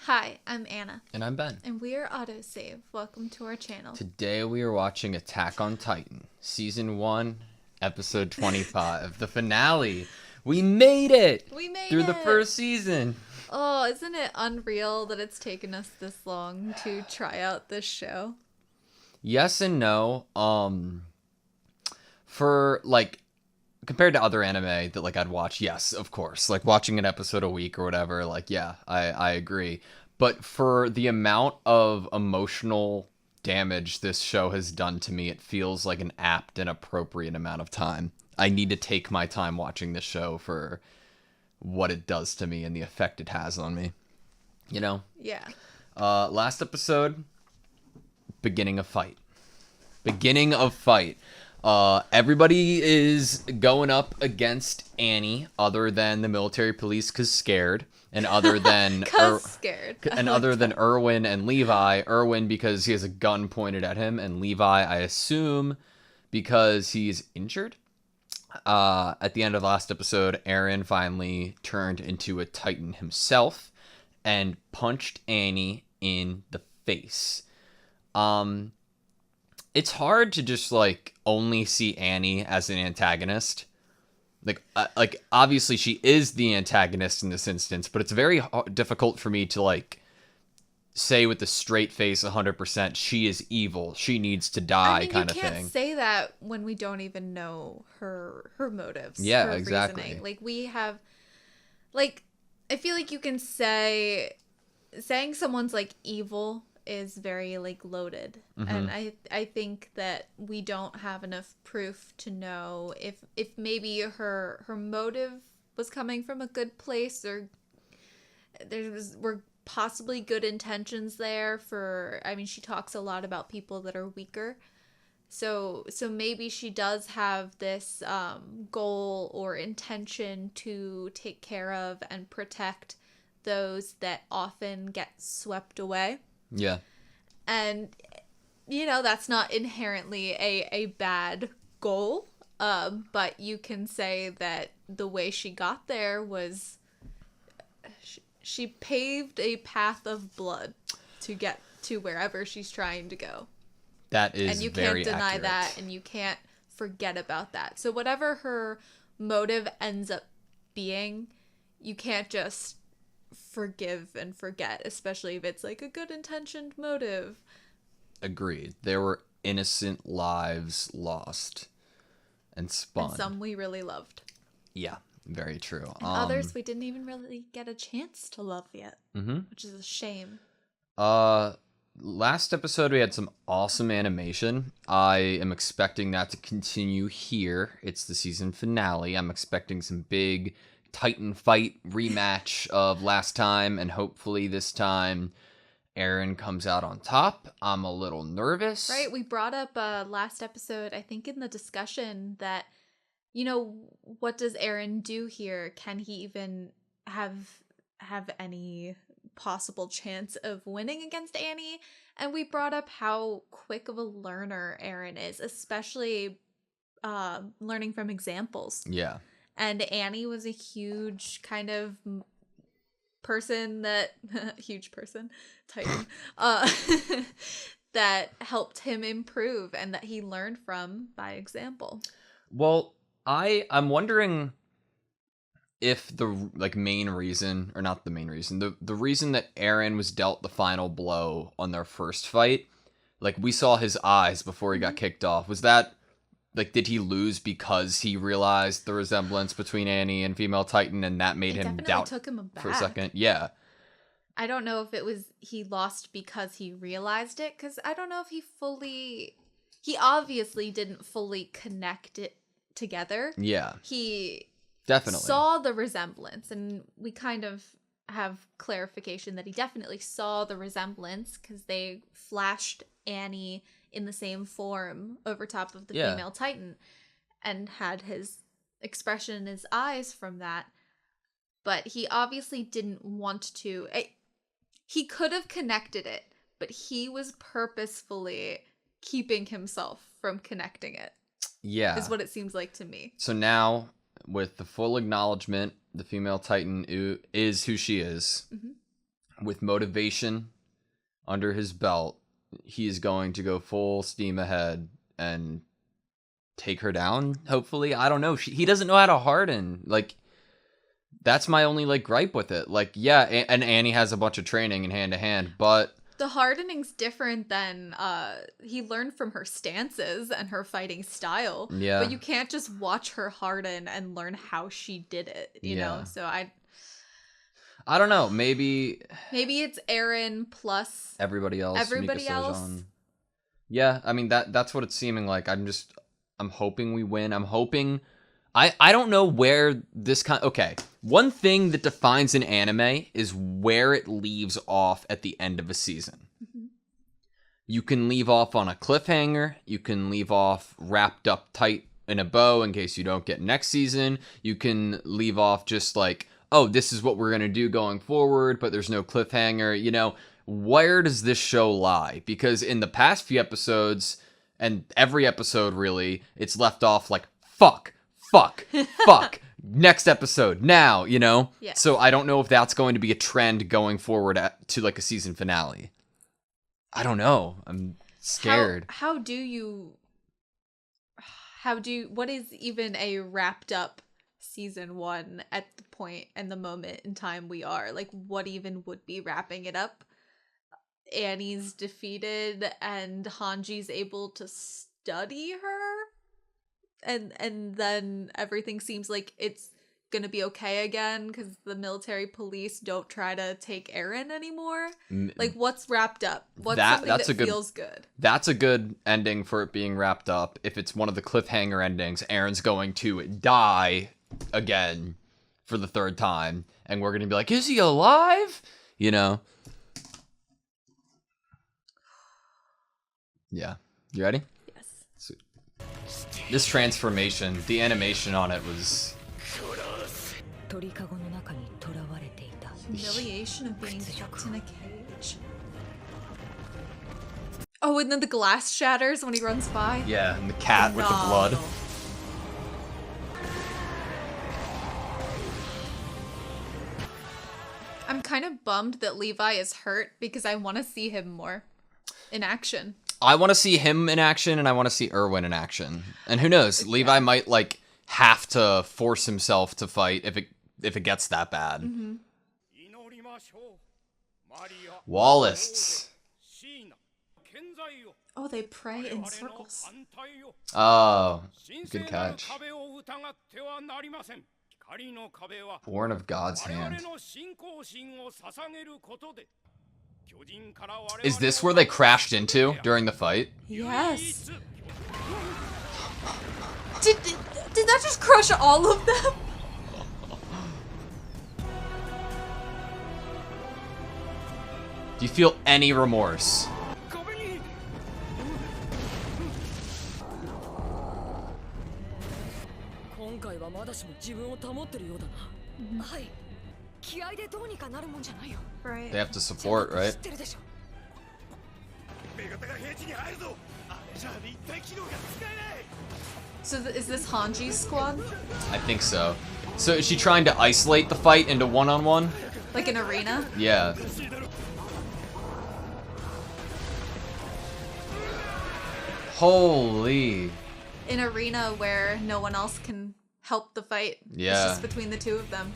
Hi, I'm Anna. And I'm Ben. And we are AutoSave. Welcome to our channel. Today we are watching Attack on Titan, Season 1, Episode 25, the finale. We made it! We made through it! the first season. Oh, isn't it unreal that it's taken us this long to try out this show? Yes and no. For, compared to other anime that, I'd watch, yes, of course. Like, watching an episode a week or whatever, I agree. But for the amount of emotional damage this show has done to me, it feels like an apt and appropriate amount of time. I need to take my time watching this show for what it does to me and the effect it has on me. You know? Yeah. Last episode, beginning of fight. Everybody is going up against Annie, other than the military police, cause scared, and other than than Erwin and Levi. Erwin because he has a gun pointed at him, and Levi, I assume, because he's injured. At the end of the last episode, Eren finally turned into a Titan himself and punched Annie in the face. It's hard to just only see Annie as an antagonist. Obviously she is the antagonist in this instance, but it's very difficult for me to say with a straight face 100% she is evil, she needs to die, kind of thing. You can't say that when we don't even know her motives. Yeah, her exactly. Reasoning. I feel like you can saying someone's evil is very loaded, and I think that we don't have enough proof to know if maybe her motive was coming from a good place, or were possibly good intentions there for. I mean, she talks a lot about people that are weaker, so maybe she does have this goal or intention to take care of and protect those that often get swept away. Yeah. And, that's not inherently a bad goal. But you can say that the way she got there was she paved a path of blood to get to wherever she's trying to go. That is very accurate. And you can't deny that, and you can't forget about that. So whatever her motive ends up being, you can't just forgive and forget, especially if it's a good intentioned motive. Agreed. There were innocent lives lost and spun. And some we really loved. Yeah, very true. And others we didn't even really get a chance to love yet, which is a shame. Last episode we had some awesome animation. I am expecting that to continue here. It's the season finale. I'm expecting some big Titan fight rematch of last time, and hopefully this time Eren comes out on top. I'm a little nervous. Right, we brought up last episode, I think in the discussion, that what does Eren do here? Can he even have any possible chance of winning against Annie? And we brought up how quick of a learner Eren is, especially learning from examples. Yeah. And Annie was a huge kind of person that Titan, that helped him improve and that he learned from by example. Well, I'm wondering if the main reason, or not the main reason, the reason that Eren was dealt the final blow on their first fight, we saw his eyes before he got kicked off. Was that did he lose because he realized the resemblance between Annie and female Titan, and that made him doubt took him aback for a second? Yeah. I don't know if it was he lost because he realized it, because I don't know if he obviously didn't fully connect it together. Yeah. He definitely saw the resemblance, and we kind of have clarification that he definitely saw the resemblance because they flashed Annie in the same form over top of the female Titan and had his expression in his eyes from that. But he obviously didn't want to. He could have connected it, but he was purposefully keeping himself from connecting it. Yeah. Is what it seems like to me. So now, with the full acknowledgement, the female Titan is who she is. with motivation under his belt, he is going to go full steam ahead and take her down, hopefully. I don't know. He doesn't know how to harden. Like, that's my only, like, gripe with it. Like, yeah, and Annie has a bunch of training in hand-to-hand, but... The hardening's different than, he learned from her stances and her fighting style. Yeah. But you can't just watch her harden and learn how she did it, you know? So I don't know. Maybe it's Eren plus everybody else. Everybody else. Yeah, I mean that's what it's seeming like. I'm hoping we win. I'm hoping I don't know where this okay. One thing that defines an anime is where it leaves off at the end of a season. Mm-hmm. You can leave off on a cliffhanger, you can leave off wrapped up tight in a bow in case you don't get next season. You can leave off just like, oh, this is what we're going to do going forward, but there's no cliffhanger. You know, where does this show lie? Because in the past few episodes, and every episode really, it's left off like, fuck, next episode, now, you know? Yeah. So I don't know if that's going to be a trend going forward to like a season finale. I don't know. I'm scared. What is even a wrapped up season 1 at the point and the moment in time we are? Like, what even would be wrapping it up? Annie's defeated and Hanji's able to study her, and then everything seems like it's gonna be okay again because the military police don't try to take Eren anymore. Like, what's wrapped up? What's something that feels good? That's a good ending for it being wrapped up. If it's one of the cliffhanger endings, Eren's going to die again for the 3rd time, and we're gonna be like, is he alive? You know? Yeah. You ready? Yes. Sweet. This transformation, the animation on it was... Humiliation of being kept in a cage. Oh, and then the glass shatters when he runs by? Yeah, and the cat with the blood. I'm kind of bummed that Levi is hurt because I want to see him more in action. I want to see him in action, and I want to see Erwin in action. And who knows, Levi might, like, have to force himself to fight if it gets that bad. Mm-hmm. Wallists. Oh, they pray in circles. Oh, good catch. Born of God's hand. Is this where they crashed into during the fight? Yes. Did that just crush all of them? Do you feel any remorse? Right. They have to support, right? So is this Hanji's squad? I think so. So is she trying to isolate the fight into one-on-one? Like an arena? Yeah. Holy. An arena where no one else can help the fight. Yeah. It's just between the two of them.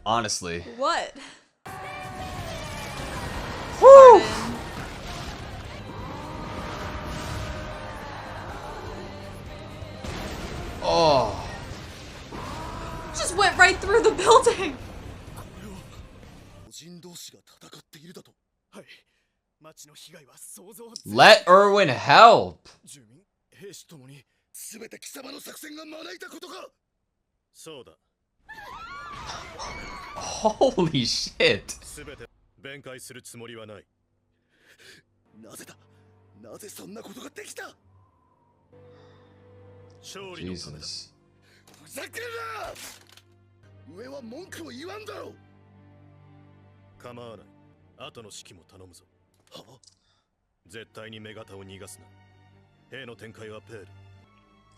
Honestly. What? Woo! Oh. Just went right through the building. Let Erwin help. Holy shit. Jesus. 上は文句を言わんだろう。構わない。後の指揮も頼むぞ。は？絶対に女型を逃がすな。兵の展開はペール。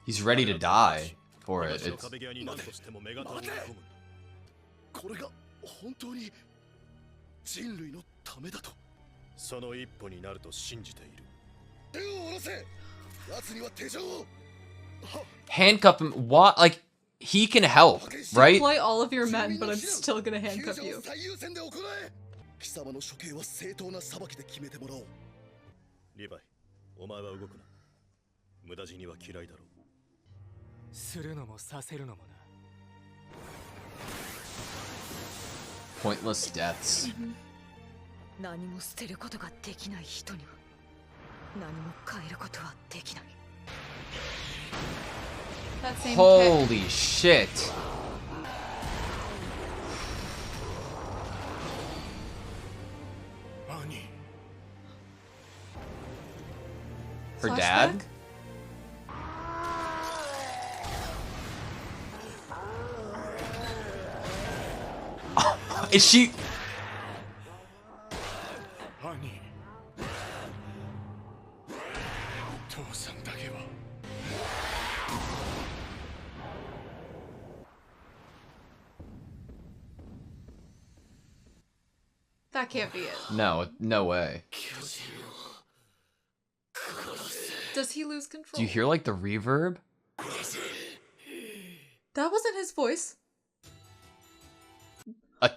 He's ready to die for it. 壁際に何としても女型を追い込む。これが本当に人類のためだと。その一歩になると信じている。手を下ろせ。奴には手錠を。Handcuff him. What? Like, he can help, right? Deploy all of your men, but I'm still gonna handcuff you. 貴様の処刑は正当な裁きで決めてもらおう。リヴァイ、お前は動くな。無駄死には嫌いだろう。するのもさせるのもな。Pointless deaths. 何も捨てることができない人には何も変えることはできない。 That same Holy shit. Her dad? Is she? That can't be it. No, no way. Does he lose control? Do you hear like the reverb? That wasn't his voice.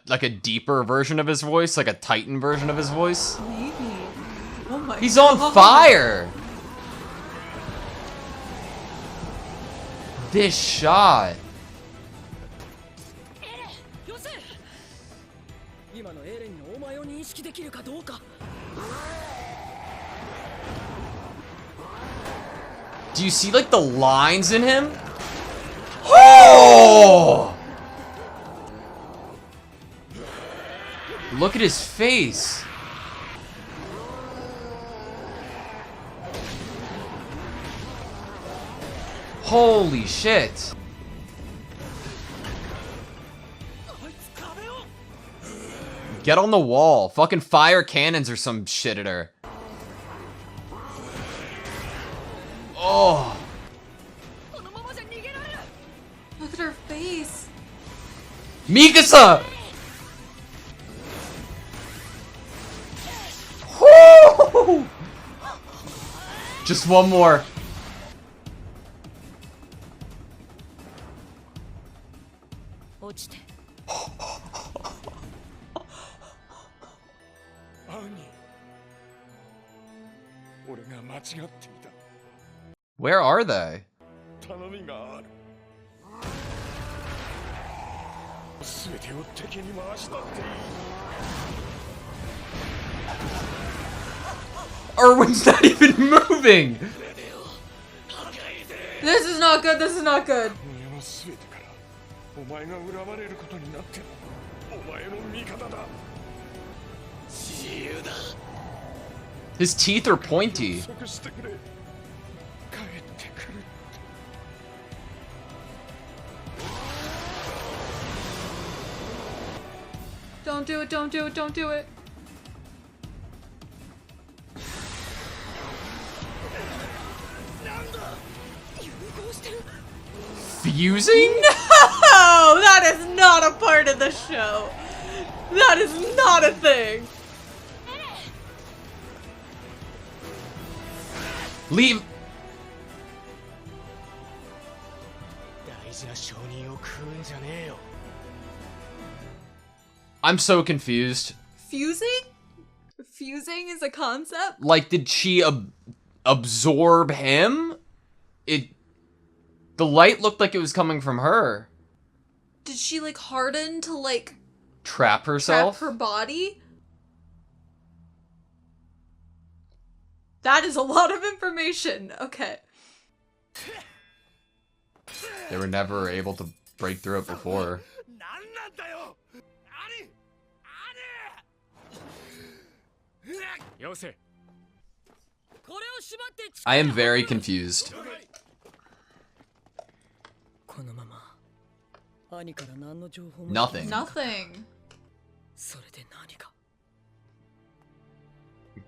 Like a deeper version of his voice, like a Titan version of his voice. Maybe. Oh my. He's on fire. This shot. Do you see like the lines in him? Oh! Look at his face. Holy shit. Get on the wall. Fucking fire cannons or some shit at her. Oh. Look at her face. Mikasa! Woo! Just one more. Where are they? Erwin's not even moving! This is not good, this is not good. His teeth are pointy. Don't do it, don't do it, don't do it. Fusing? No! That is not a part of the show. That is not a thing. Leave. I'm so confused. Fusing? Fusing is a concept? Like, did she absorb him? The light looked like it was coming from her. Did she like harden to like trap herself? Trap her body? That is a lot of information. Okay. They were never able to break through it before. I am very confused. Nothing. Nothing.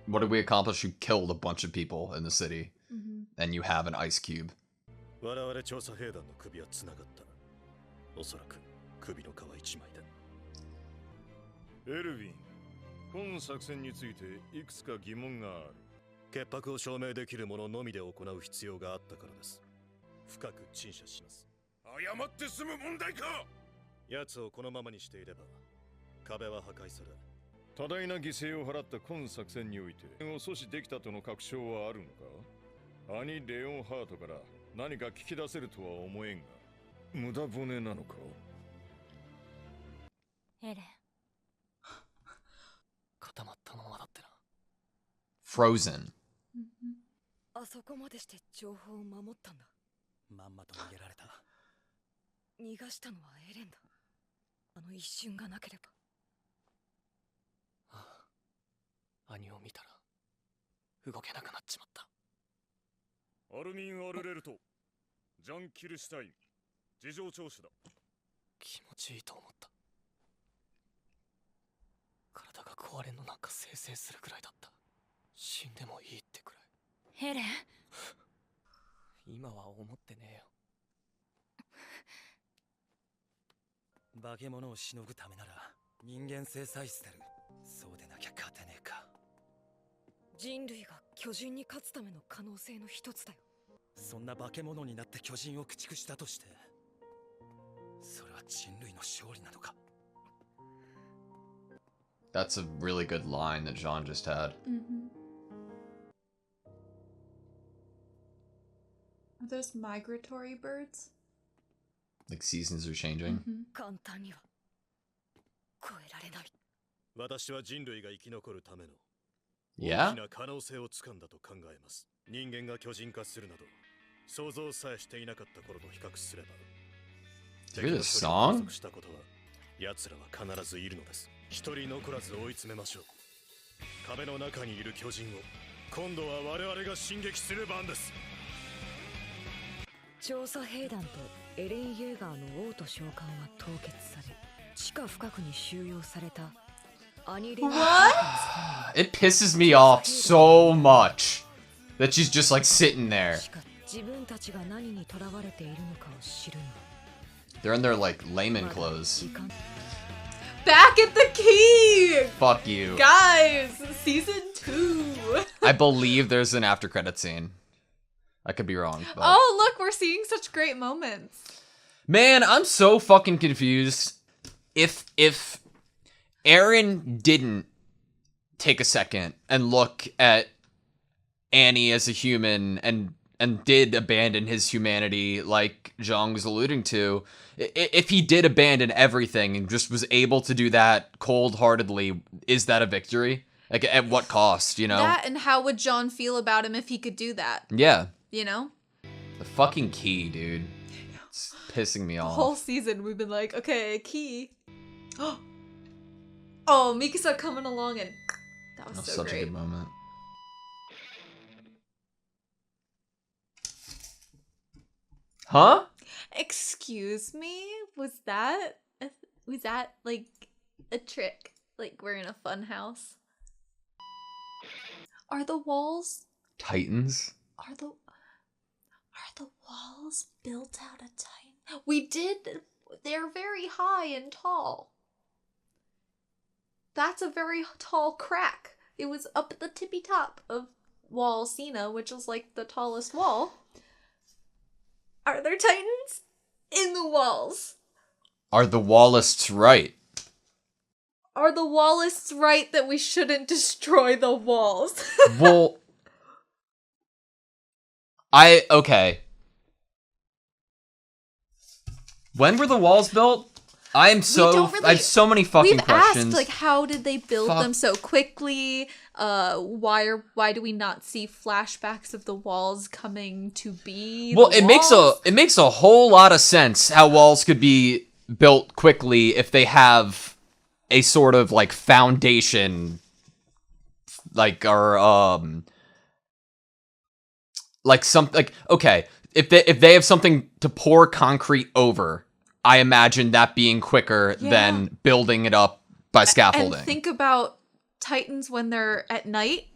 What did we accomplish? You killed a bunch of people in the city, Mm-hmm. and you have an ice cube. 我々調査兵団の首はつながった。おそらく首の皮一枚だ。エルヴィン、本作戦についていくつか疑問がある。潔白を証明できるもののみで行う必要があったからです。深く陳謝します。謝って済む問題か。奴をこのままにしていれば壁は破壊され、多大な犠牲を払った今作戦において阻止できたとの確証はあるのか。兄レオンハートから何か聞き出せるとは思えんが、無駄骨なのか。エレン、固まったままだってな。 Frozen. あそこまでして情報を守ったんだ。まんまと逃げられた。逃がしたのはエレンだ。あの一瞬がなければ。兄を見たら動けなくなっちまった。アルミン・アルレルト、ジャン・キルシュタイン、事情聴取だ。気持ちいいと思った。体が壊れんのなんかせいせいするくらいだった。死んでもいいってくらい。エレン、今は思ってねえよ。化け物をしのぐためなら人間性さえ捨てる。そうでなきゃ勝てねえか。人類が巨人に勝つための可能性の一つだよ。そんな化け物になって巨人を駆逐したとして、それは人類の勝利なのか。 That's a really good line that Jean just had. Mm-hmm. Are those migratory birds? Like seasons are changing. Mm-hmm. 簡単には超えられない。私は人類が生き残るための Yeah? 大きな可能性をつかんだと考えます。人間が巨人化するなど想像さえしていなかった頃と比較すれば、 Did you hear this song? したことは奴らは必ずいるのです。一人残らず追い詰めましょう。壁の中にいる巨人を今度は我々が進撃する番です。調査兵団とエレン・イェーガーの王と召喚は凍結され、地下深くに収容された兄レオン。 It pisses me off so much that she's just like sitting there. しか自分たちが何に囚われているのかを知るには They're in their like layman clothes. Back at the key! Fuck you. Guys, season 2. I believe there's an after credit scene. I could be wrong. But... Oh, look, we're seeing such great moments. Man, I'm so fucking confused. If Aaron didn't take a second and look at Annie as a human and did abandon his humanity like Zhang was alluding to, if he did abandon everything and just was able to do that cold-heartedly, is that a victory? Like, at what cost, you know? That and how would John feel about him if he could do that? Yeah. You know? The fucking key, dude. It's pissing me The off. whole season we've been like, okay, key. Oh, Mikasa coming along and that was That's so such great. a good moment. Huh? Excuse me? Was that like a trick? Like we're in a fun house? Are the walls Titans? Are the walls built out of Titan? We did. They're very high and tall. That's a very tall crack. It was up at the tippy top of Wall Cena, which is like the tallest wall. Are there Titans in the walls? Are the Wallists right? Are the Wallists right that we shouldn't destroy the walls? Well, okay. When were the walls built? I have so many fucking we've questions. Asked, like, how did they build them so quickly? Why do we not see flashbacks of the walls coming to be? Well, it makes a whole lot of sense how walls could be built quickly if they have a sort of like foundation, like like something like, okay, if they have something to pour concrete over, I imagine that being quicker than building it up by scaffolding. And think about Titans when they're at night.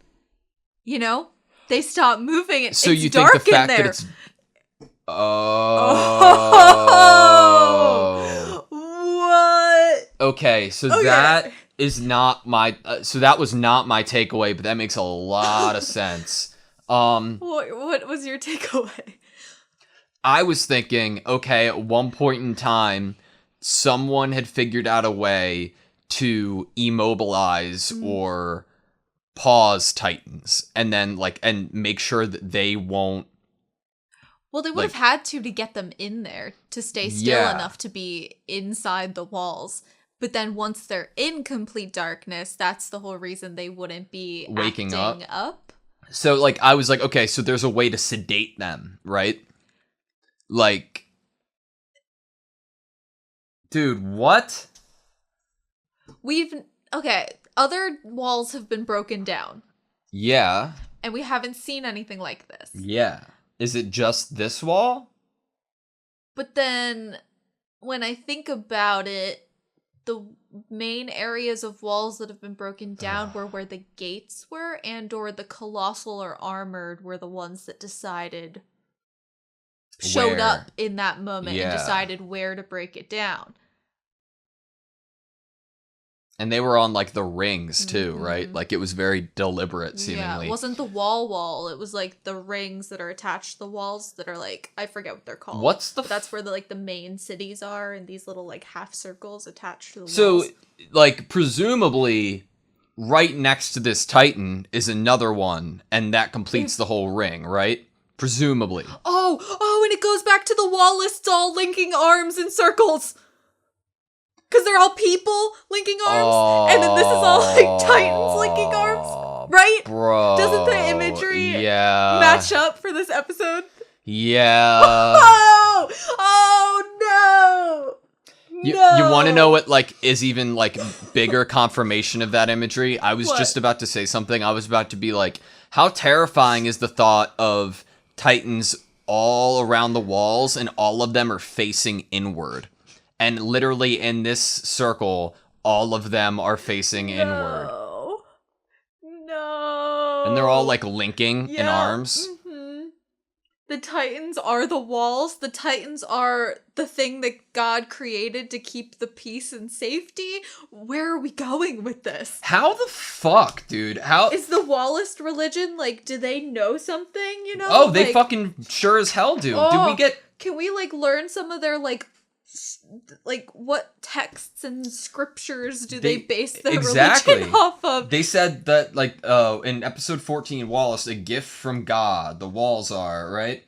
You know, they stop moving. So it's you dark think the fact in there. that it's oh. What? Okay, so that is not my so that was not my takeaway, but that makes a lot of sense. What was your takeaway? I was thinking, okay, at one point in time, someone had figured out a way to immobilize or pause Titans, and then and make sure that they won't. Well, they would have had to get them in there to stay still enough to be inside the walls. But then once they're in complete darkness, that's the whole reason they wouldn't be waking up. So I was like, okay, so there's a way to sedate them, right? Dude, what? Other walls have been broken down. Yeah. And we haven't seen anything like this. Yeah. Is it just this wall? But then, when I think about it, the main areas of walls that have been broken down were where the gates were, and or the colossal or armored were the ones that showed up in that moment and decided where to break it down. And they were on the rings too, right? It was very deliberate seemingly. Yeah, it wasn't the wall. It was the rings that are attached to the walls that are I forget what they're called. But that's where the main cities are, and these little half circles attached to the walls. So presumably right next to this Titan is another one, and that completes the whole ring, right? Presumably. Oh, and it goes back to the wall lists all linking arms in circles. Because they're all people linking arms, and then this is all Titans linking arms, right? Bro. Doesn't the imagery match up for this episode? Yeah. Oh no! You want to know what is even bigger confirmation of that imagery? I was just about to say something. I was about to be how terrifying is the thought of Titans all around the walls, and all of them are facing inward. And literally in this circle, all of them are facing inward. No. And they're all linking in arms. Mm-hmm. The Titans are the walls. The Titans are the thing that God created to keep the peace and safety. Where are we going with this? How the fuck, dude? How is the Wallist religion do they know something, you know? Oh, they fucking sure as hell do. Do we get Can we learn some of their what texts and scriptures do they base their religion off of? They said that in episode 14, Wallace, a gift from God, the walls are, right?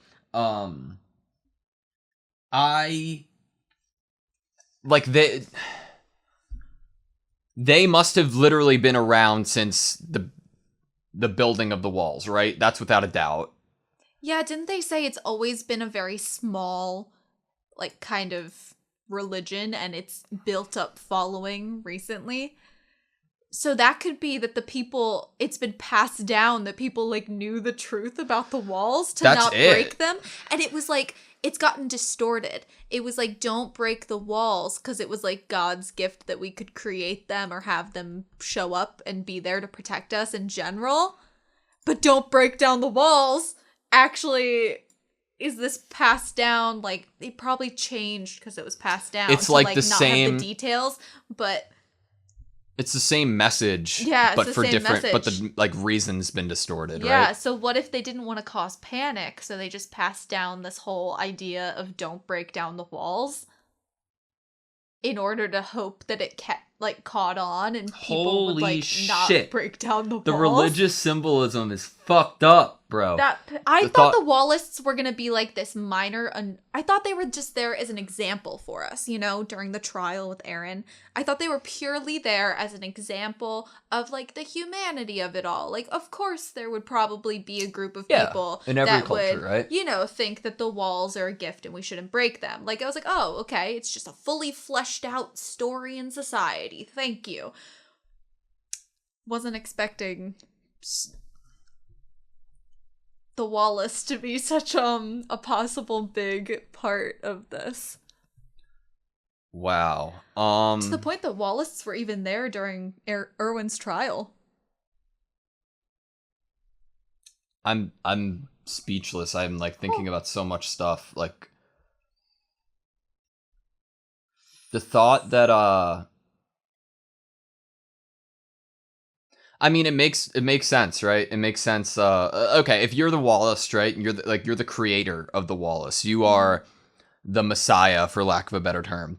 They must have literally been around since the building of the walls, right? That's without a doubt. Yeah, didn't they say it's always been a very small kind of religion, and it's built up following recently? So that could be that the people, it's been passed down that people knew the truth about the walls to not break them, and it was it's gotten distorted. It was don't break the walls because it was God's gift that we could create them or have them show up and be there to protect us in general, but don't break down the walls. Actually, is this passed down? It probably changed because it was passed down. It's to, the not same have the details, but it's the same message. Yeah, it's but the for same different. message. But the reason's been distorted. Yeah. Right? So what if they didn't want to cause panic? So they just passed down this whole idea of don't break down the walls in order to hope that it caught on and people would not break down the walls. The religious symbolism is fucked up, bro. I thought the Wallists were gonna be this minor. I thought they were just there as an example for us, during the trial with Aaron. I thought they were purely there as an example of the humanity of it all. Of course, there would probably be a group of people in every that culture, would, right? think that the walls are a gift and we shouldn't break them. I was oh, okay, it's just a fully fleshed out story in society. Thank you. Wasn't expecting the Wallace to be such a possible big part of this. Wow. To the point that Wallace were even there during Erwin's trial. I'm speechless. I'm like thinking about so much stuff. Like the thought that I mean, it makes sense, right? It makes sense. Okay, if you're the Wallace, right? And you're the creator of the Wallace. You are the Messiah, for lack of a better term.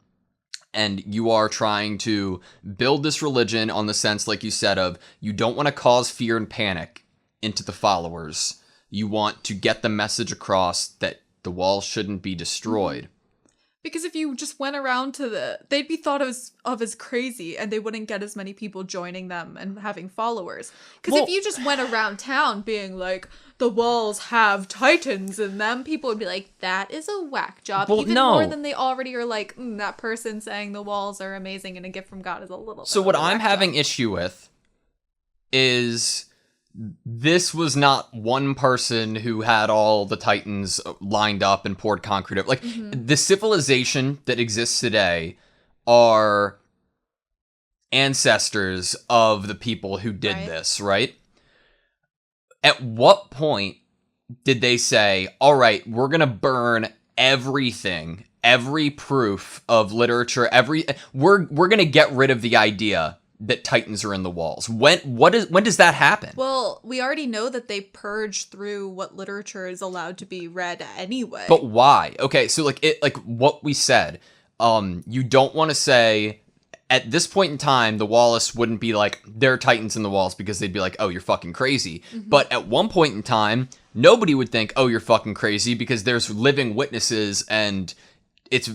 And you are trying to build this religion on the sense, like you said, of you don't want to cause fear and panic into the followers. You want to get the message across that the wall shouldn't be destroyed. Because if you just went around they'd be thought of as crazy, and they wouldn't get as many people joining them and having followers. Because if you just went around town being like, the walls have titans in them, people would be like, that is a whack job. Even more than they already are like, that person saying the walls are amazing and a gift from God is a little bit. So what I'm having issue with is this was not one person who had all the titans lined up and poured concrete up. Like, the civilization that exists today are ancestors of the people who did this, right? At what point did they say, all right, we're going to burn everything, every proof of literature, we're going to get rid of the idea that titans are in the walls? When does that happen? Well, we already know that they purge through what literature is allowed to be read anyway. But why? Okay, so like what we said, you don't want to say at this point in time the Wallace wouldn't be like, there are titans in the walls, because they'd be like, oh, you're fucking crazy. But at one point in time, nobody would think, oh, you're fucking crazy, because there's living witnesses, and it's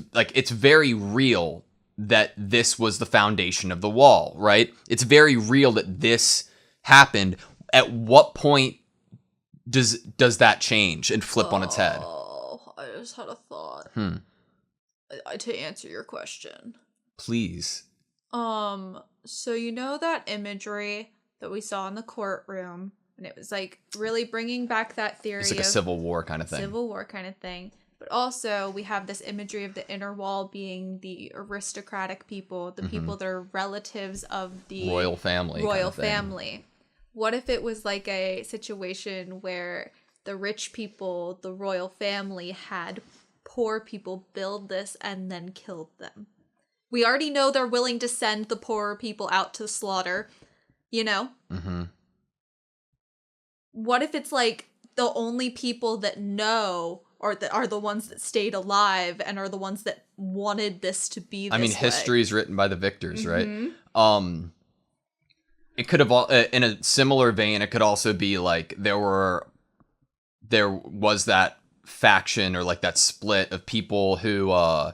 very real that this was the foundation of the wall, right? It's very real that this happened. At what point does that change and flip on its head? Oh, I just had a thought. To answer your question. Please. So you know that imagery that we saw in the courtroom, and it was like really bringing back that theory. It's like a Civil War kind of thing. But also, we have this imagery of the inner wall being the aristocratic people, the people that are relatives of the royal family. What if it was like a situation where the rich people, the royal family, had poor people build this and then killed them? We already know they're willing to send the poorer people out to slaughter, you know? What if it's like the only people that know, or that are the ones that stayed alive and are the ones that wanted this to be this way? History is written by the victors, right? It could have, in a similar vein, it could also be like there was that faction, or like that split of people who, I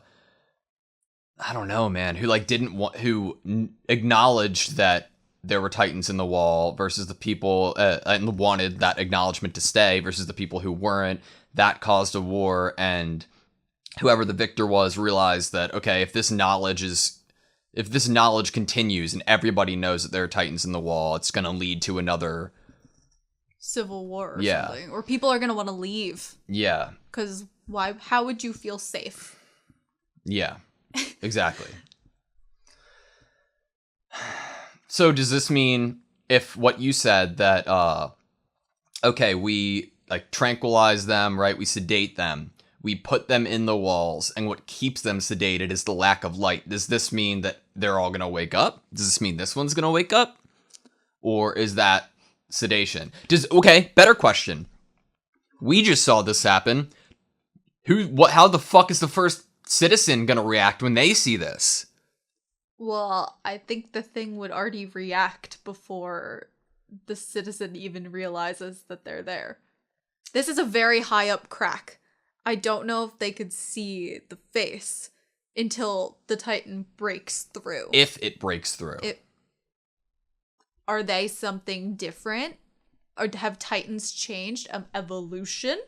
don't know, man, who like who acknowledged that there were titans in the wall, versus the people and wanted that acknowledgement to stay, versus the people who weren't. That caused a war, and whoever the victor was realized that, okay, if this knowledge continues and everybody knows that there are titans in the wall, it's going to lead to another civil war or something. Or people are going to want to leave. Yeah. Because why? How would you feel safe? Yeah, exactly. So does this mean, if what you said, that, okay, we like tranquilize them, right? We sedate them. We put them in the walls, and what keeps them sedated is the lack of light. Does this mean that they're all going to wake up? Does this mean this one's going to wake up? Or is that sedation? Okay, better question. We just saw this happen. How the fuck is the first citizen going to react when they see this? Well, I think the thing would already react before the citizen even realizes that they're there. This is a very high up crack. I don't know if they could see the face until the Titan breaks through. If it breaks through. Are they something different? Or have Titans changed? Evolution?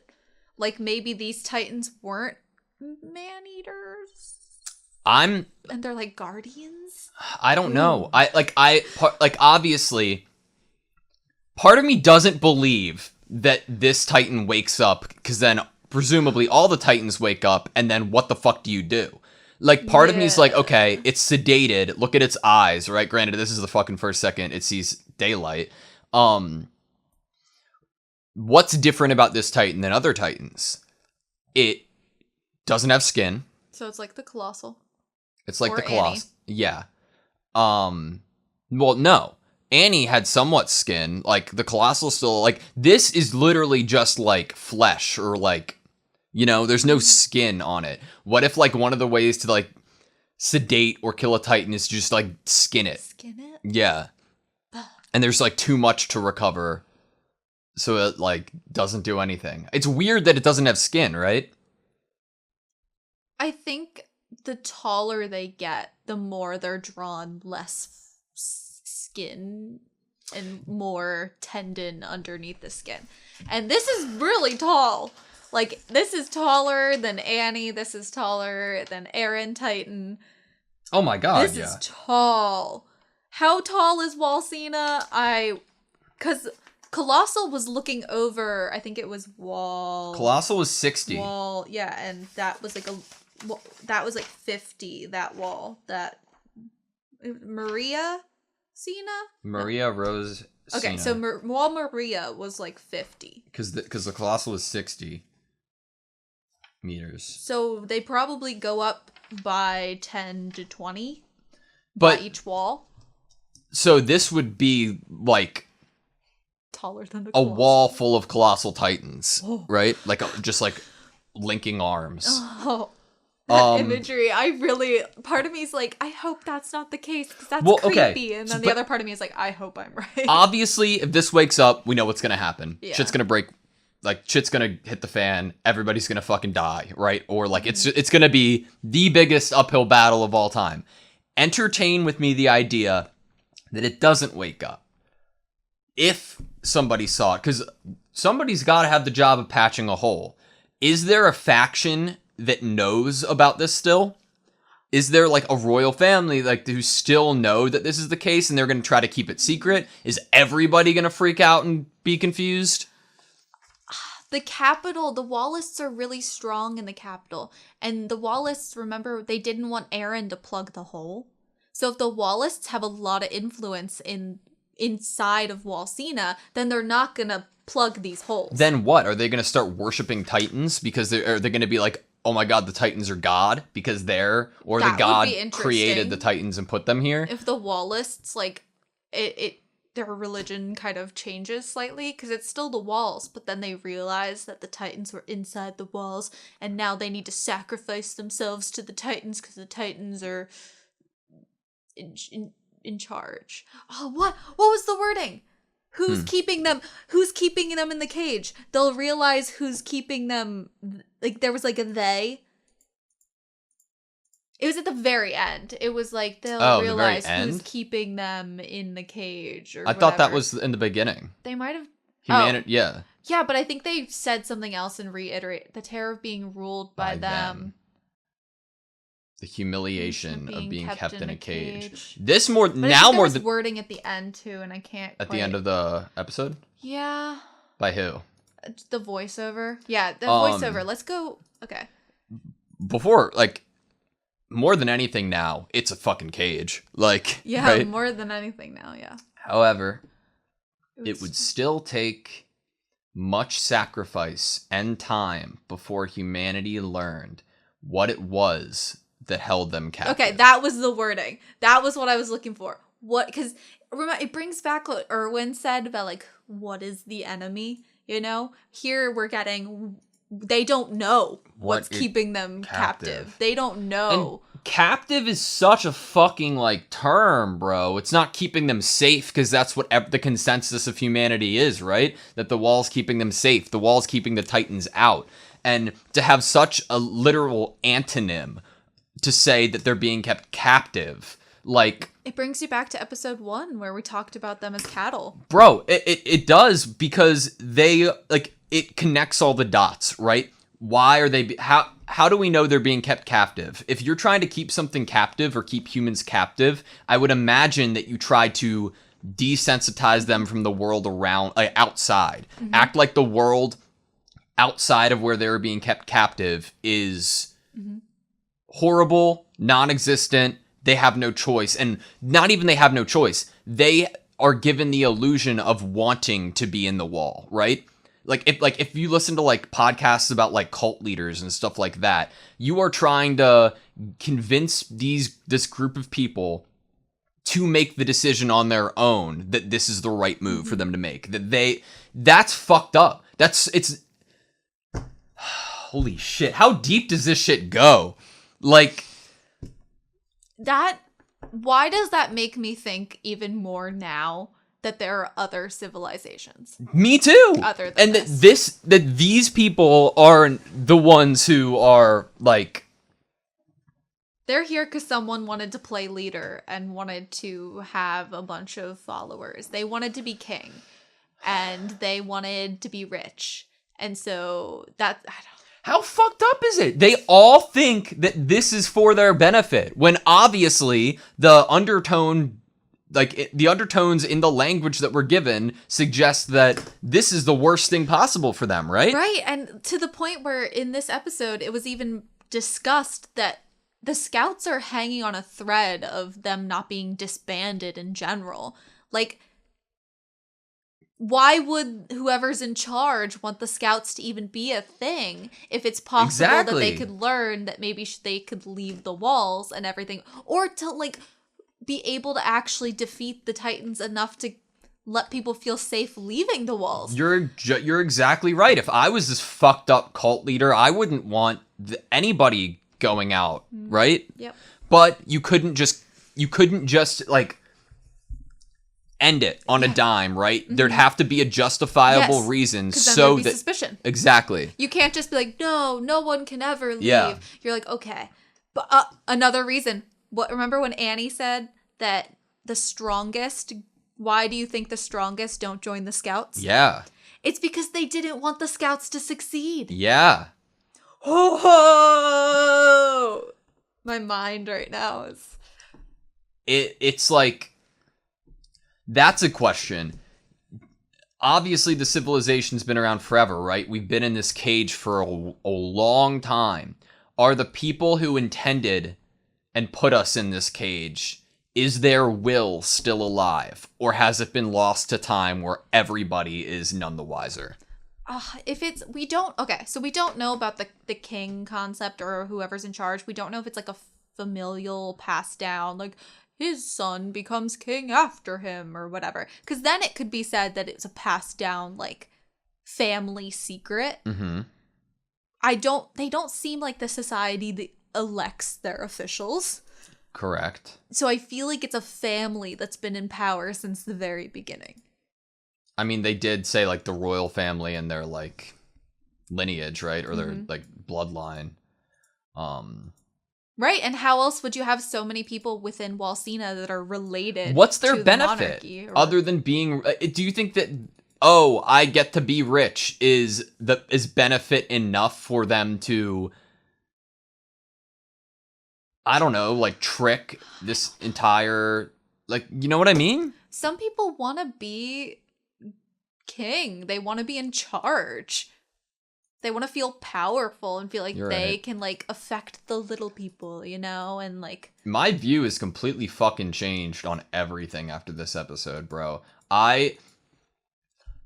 Like maybe these Titans weren't man-eaters? And they're like guardians? I don't know. Obviously, part of me doesn't believe that this Titan wakes up, because then presumably all the Titans wake up, and then what the fuck do you do? Like, part of me is like, okay, it's sedated. Look at its eyes, right? Granted, this is the fucking first second it sees daylight. What's different about this Titan than other Titans? It doesn't have skin. So it's like the Colossal. It's like or the Colossal. Annie. Yeah. Well, no. Annie had somewhat skin. Like, the Colossal still, like, this is literally just, like, flesh or, like, you know, there's no skin on it. What if, like, one of the ways to, like, sedate or kill a Titan is just, like, skin it? Skin it? Yeah. And there's, like, too much to recover. So it, like, doesn't do anything. It's weird that it doesn't have skin, right? I think the taller they get, the more they're drawn less skin and more tendon underneath the skin. And this is really tall. Like, this is taller than Annie. This is taller than Eren Titan. Oh my god, this is tall. How tall is Walsina? Because Colossal was looking over, I think it was Wall. Colossal was 60. Wall, yeah, and that was like 50, that wall. That Maria Cena? Maria Rose Okay, Cena. so Wall Maria was like 50. Because the Colossal was 60 meters. So they probably go up by 10 to 20 by each wall. So this would be like Taller than the a Colossal. wall full of Colossal Titans, right? Like just like linking arms. Oh, that imagery. Part of me is like, I hope that's not the case because that's creepy. Okay. And then the other part of me is like, I hope I'm right. Obviously, if this wakes up, we know what's going to happen. Yeah. Shit's going to break. Like, shit's going to hit the fan. Everybody's going to fucking die, right? Or like, it's going to be the biggest uphill battle of all time. Entertain with me the idea that it doesn't wake up. If somebody saw it, because somebody's got to have the job of patching a hole. Is there a faction that knows about this still? Is there like a royal family like who still know that this is the case and they're going to try to keep it secret? Is everybody going to freak out and be confused? The capital, the Wallists are really strong in the capital. And the Wallists, remember, they didn't want Eren to plug the hole. So if the Wallists have a lot of influence inside of Walsina, then they're not going to plug these holes. Then what? Are they going to start worshiping Titans? Because they're going to be like, oh my god, the Titans are God? Because the god created the Titans and put them here? If the Wallists, like, their religion kind of changes slightly, because it's still the walls, but then they realize that the Titans were inside the walls, and now they need to sacrifice themselves to the Titans, because the Titans are in charge. Oh, what was the wording? Who's keeping them? Who's keeping them in the cage? They'll realize who's keeping them. Like, there was like a they. It was at the very end. It was like they'll realize who's keeping them in the cage. Or I thought that was in the beginning. They might have. Humanity, yeah. Yeah, but I think they said something else and reiterate the terror of being ruled by them. The humiliation of being kept in a cage. But more was wording at the end too, and I can't. At the end of the episode. Yeah. By who? The voiceover. Yeah, the voiceover. Let's go. Okay. Before, like, more than anything now, it's a fucking cage. Like, yeah, right? More than anything now. Yeah. However, it would still take much sacrifice and time before humanity learned what it was that held them captive. Okay, that was the wording. That was what I was looking for. What? Because remember, it brings back what Erwin said about, like, what is the enemy? You know, here we're getting. They don't know what's keeping them captive. They don't know. And captive is such a fucking, like, term, bro. It's not keeping them safe, because that's what the consensus of humanity is, right? That the wall's keeping them safe. The wall's keeping the Titans out. And to have such a literal antonym to say that they're being kept captive, like... It brings you back to episode 1 where we talked about them as cattle. Bro, it does, because they, like, it connects all the dots, right? Why are they... How do we know they're being kept captive? If you're trying to keep something captive or keep humans captive, I would imagine that you try to desensitize them from the world around, outside. Mm-hmm. Act like the world outside of where they were being kept captive is horrible, non-existent. They have no choice. And not even they have no choice. They are given the illusion of wanting to be in the wall, right? If you listen to like podcasts about like cult leaders and stuff like that, you are trying to convince this group of people to make the decision on their own that this is the right move for them to make. That's fucked up. It's holy shit. How deep does this shit go? Like why does that make me think even more now that there are other civilizations? Me too. Other than and that these people are the ones who are like, they're here because someone wanted to play leader and wanted to have a bunch of followers. They wanted to be king, and they wanted to be rich, and so I don't. How fucked up is it? They all think that this is for their benefit, when obviously the undertones in the language that we're given suggest that this is the worst thing possible for them, right? Right, and to the point where in this episode, it was even discussed that the scouts are hanging on a thread of them not being disbanded in general. Like, why would whoever's in charge want the scouts to even be a thing if it's possible that they could learn that maybe they could leave the walls and everything, or to like be able to actually defeat the Titans enough to let people feel safe leaving the walls? You're exactly right. If I was this fucked up cult leader, I wouldn't want anybody going out, right? Yep. But you couldn't just like end it on a dime, right? There'd have to be a justifiable reason, so there'd be suspicion. Exactly. You can't just be like, no one can ever leave. Yeah. You're like, okay. But another reason. Remember when Annie said that the strongest, why do you think the strongest don't join the scouts? Yeah. It's because they didn't want the scouts to succeed. Yeah. Oh, my mind right now is... It's like, that's a question. Obviously, the civilization's been around forever, right? We've been in this cage for a long time. Are the people who intended and put us in this cage, is their will still alive? Or has it been lost to time where everybody is none the wiser? We don't know about the king concept or whoever's in charge. We don't know if it's like a familial passed down, like his son becomes king after him or whatever. Because then it could be said that it's a passed down, like, family secret. Mm-hmm. They don't seem like the society that elects their officials. Correct. So I feel like it's a family that's been in power since the very beginning. I mean, they did say, like, the royal family and their, like, lineage, right? Or their, like, bloodline. Right, and how else would you have so many people within Walsina that are related? What's their to benefit? The other than being... Do you think that, oh, I get to be rich is benefit enough for them to... I don't know, like, trick this entire... Like, you know what I mean? Some people want to be king. They want to be in charge. They want to feel powerful and feel like they can, like, affect the little people, you know? And, like... My view is completely fucking changed on everything after this episode, bro.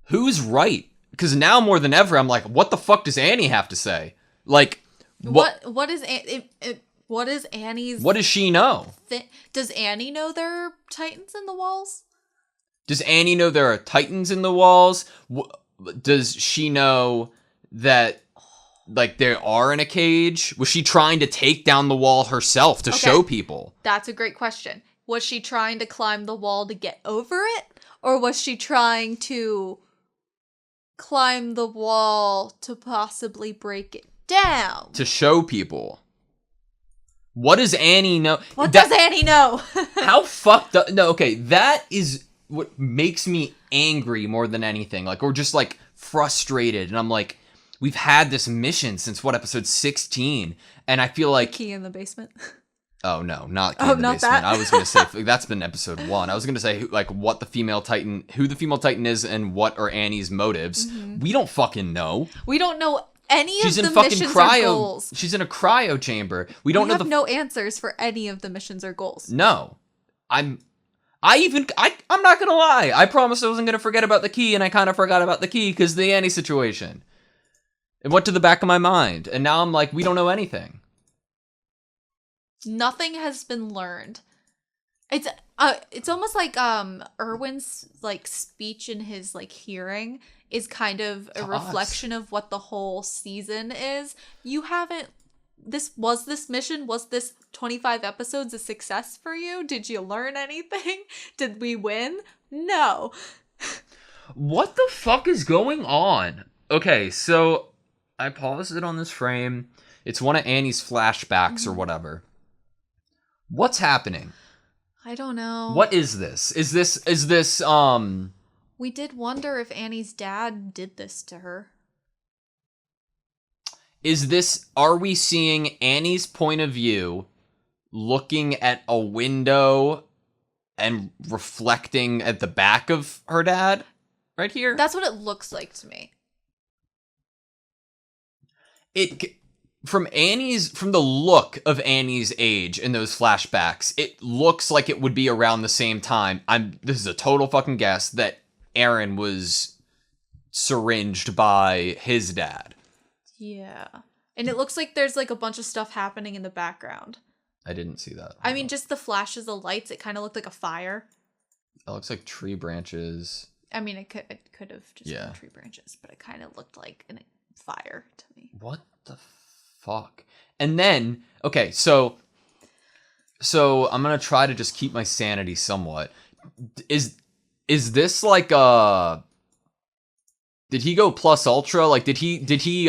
Who's right? Because now more than ever, I'm like, what the fuck does Annie have to say? Like... What is Annie's... What does she know? Does Annie know there are Titans in the walls? Does Annie know there are Titans in the walls? Does she know that, like, they are in a cage? Was she trying to take down the wall herself to show people? That's a great question. Was she trying to climb the wall to get over it? Or was she trying to climb the wall to possibly break it down? To show people. What does Annie know? What does Annie know? How fucked up? No, okay, that is what makes me angry more than anything. Like, or just, like, frustrated. And I'm like, we've had this mission since, episode 16. And I feel like... Key in the basement? Oh, no, not Key in the basement. That? I was going to say, that's been episode 1. I was going to say, like, who the female Titan is and what are Annie's motives. Mm-hmm. We don't fucking know. We don't know any She's of in the fucking missions or cryo. goals. She's in a cryo chamber. We We don't know have no answers for any of the missions or goals. No. I'm not gonna lie. I promised I wasn't gonna forget about the key, and I kind of forgot about the key because the Annie situation. It went to the back of my mind, and now I'm like, we don't know anything. Nothing has been learned. It's almost like Erwin's like speech in his like hearing is kind of a reflection of what the whole season is. You haven't this 25 episodes a success for you? Did you learn anything? Did we win? No. What the fuck is going on? Okay, so I paused it on this frame. It's one of Annie's flashbacks or whatever. What's happening? I don't know. What is this? Is this We did wonder if Annie's dad did this to her. Are we seeing Annie's point of view looking at a window and reflecting at the back of her dad right here? That's what it looks like to me. From the look of Annie's age in those flashbacks, it looks like it would be around the same time. This is a total fucking guess that Eren was syringed by his dad. Yeah. And it looks like there's like a bunch of stuff happening in the background. I didn't see that. I mean, just the flashes of lights, it kind of looked like a fire. It looks like tree branches. I mean, it could have just been tree branches, but it kind of looked like a fire to me. What the fuck? And then, okay, so I'm gonna try to just keep my sanity somewhat. Is this like did he go plus ultra? Like did he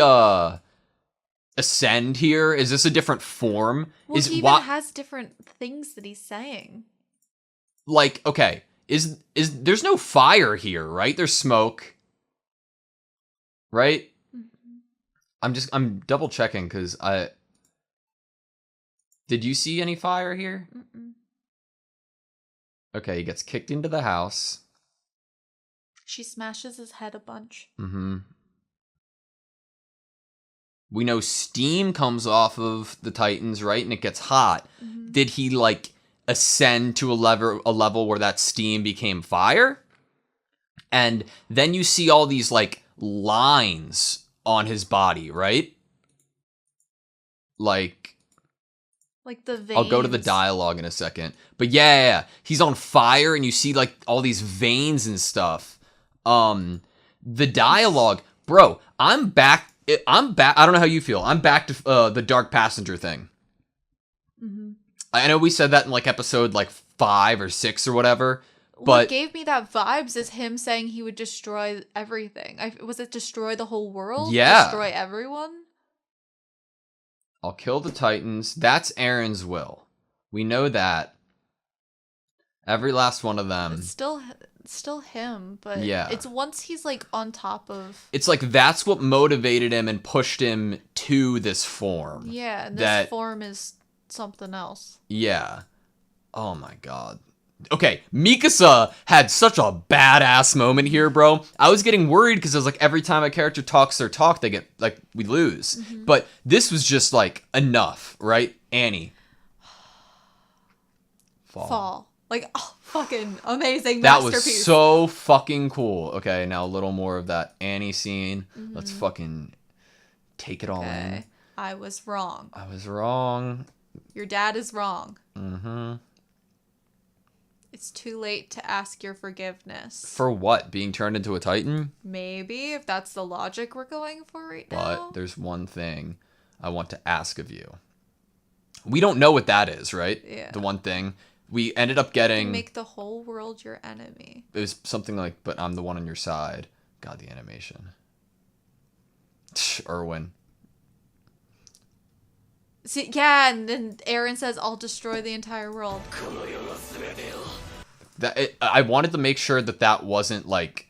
ascend here? Is this a different form? Well, he even has different things that he's saying. Like, okay, is there's no fire here, right? There's smoke. Right? I'm double checking because did you see any fire here? Mm-mm. Okay, he gets kicked into the house. She smashes his head a bunch. Mm-hmm. We know steam comes off of the Titans, right? And it gets hot. Mm-hmm. Did he like ascend to a level where that steam became fire? And then you see all these like lines on his body, right? Like the veins. I'll go to the dialogue in a second. But yeah. He's on fire and you see like all these veins and stuff. The dialogue, bro, I'm back. I don't know how you feel. I'm back to the Dark Passenger thing. Mm-hmm. I know we said that in like episode like 5 or 6 or whatever. But what gave me that vibes is him saying he would destroy everything. Was it destroy the whole world? Yeah. Destroy everyone? I'll kill the Titans. That's Eren's will. We know that. Every last one of them. It's still him, but yeah. It's once he's like on top of. It's like that's what motivated him and pushed him to this form. Yeah, and this form is something else. Yeah. Oh my god. Okay, Mikasa had such a badass moment here, bro. I was getting worried because I was like, every time a character talks their talk, they get, like, we lose. Mm-hmm. But this was just, like, enough, right? Annie. Fall. Like, oh, fucking amazing that masterpiece. Was so fucking cool. Okay, now a little more of that Annie scene. Mm-hmm. Let's fucking take it all in. I was wrong. I was wrong. Your dad is wrong. Mm-hmm. It's too late to ask your forgiveness. For what? Being turned into a Titan? Maybe, if that's the logic we're going for right now. But there's one thing I want to ask of you. We don't know what that is, right? Yeah. The one thing. We ended up getting... You make the whole world your enemy. It was something like, but I'm the one on your side. God, the animation. Erwin. See, yeah, and then Eren says, I'll destroy the entire world. I wanted to make sure that wasn't like...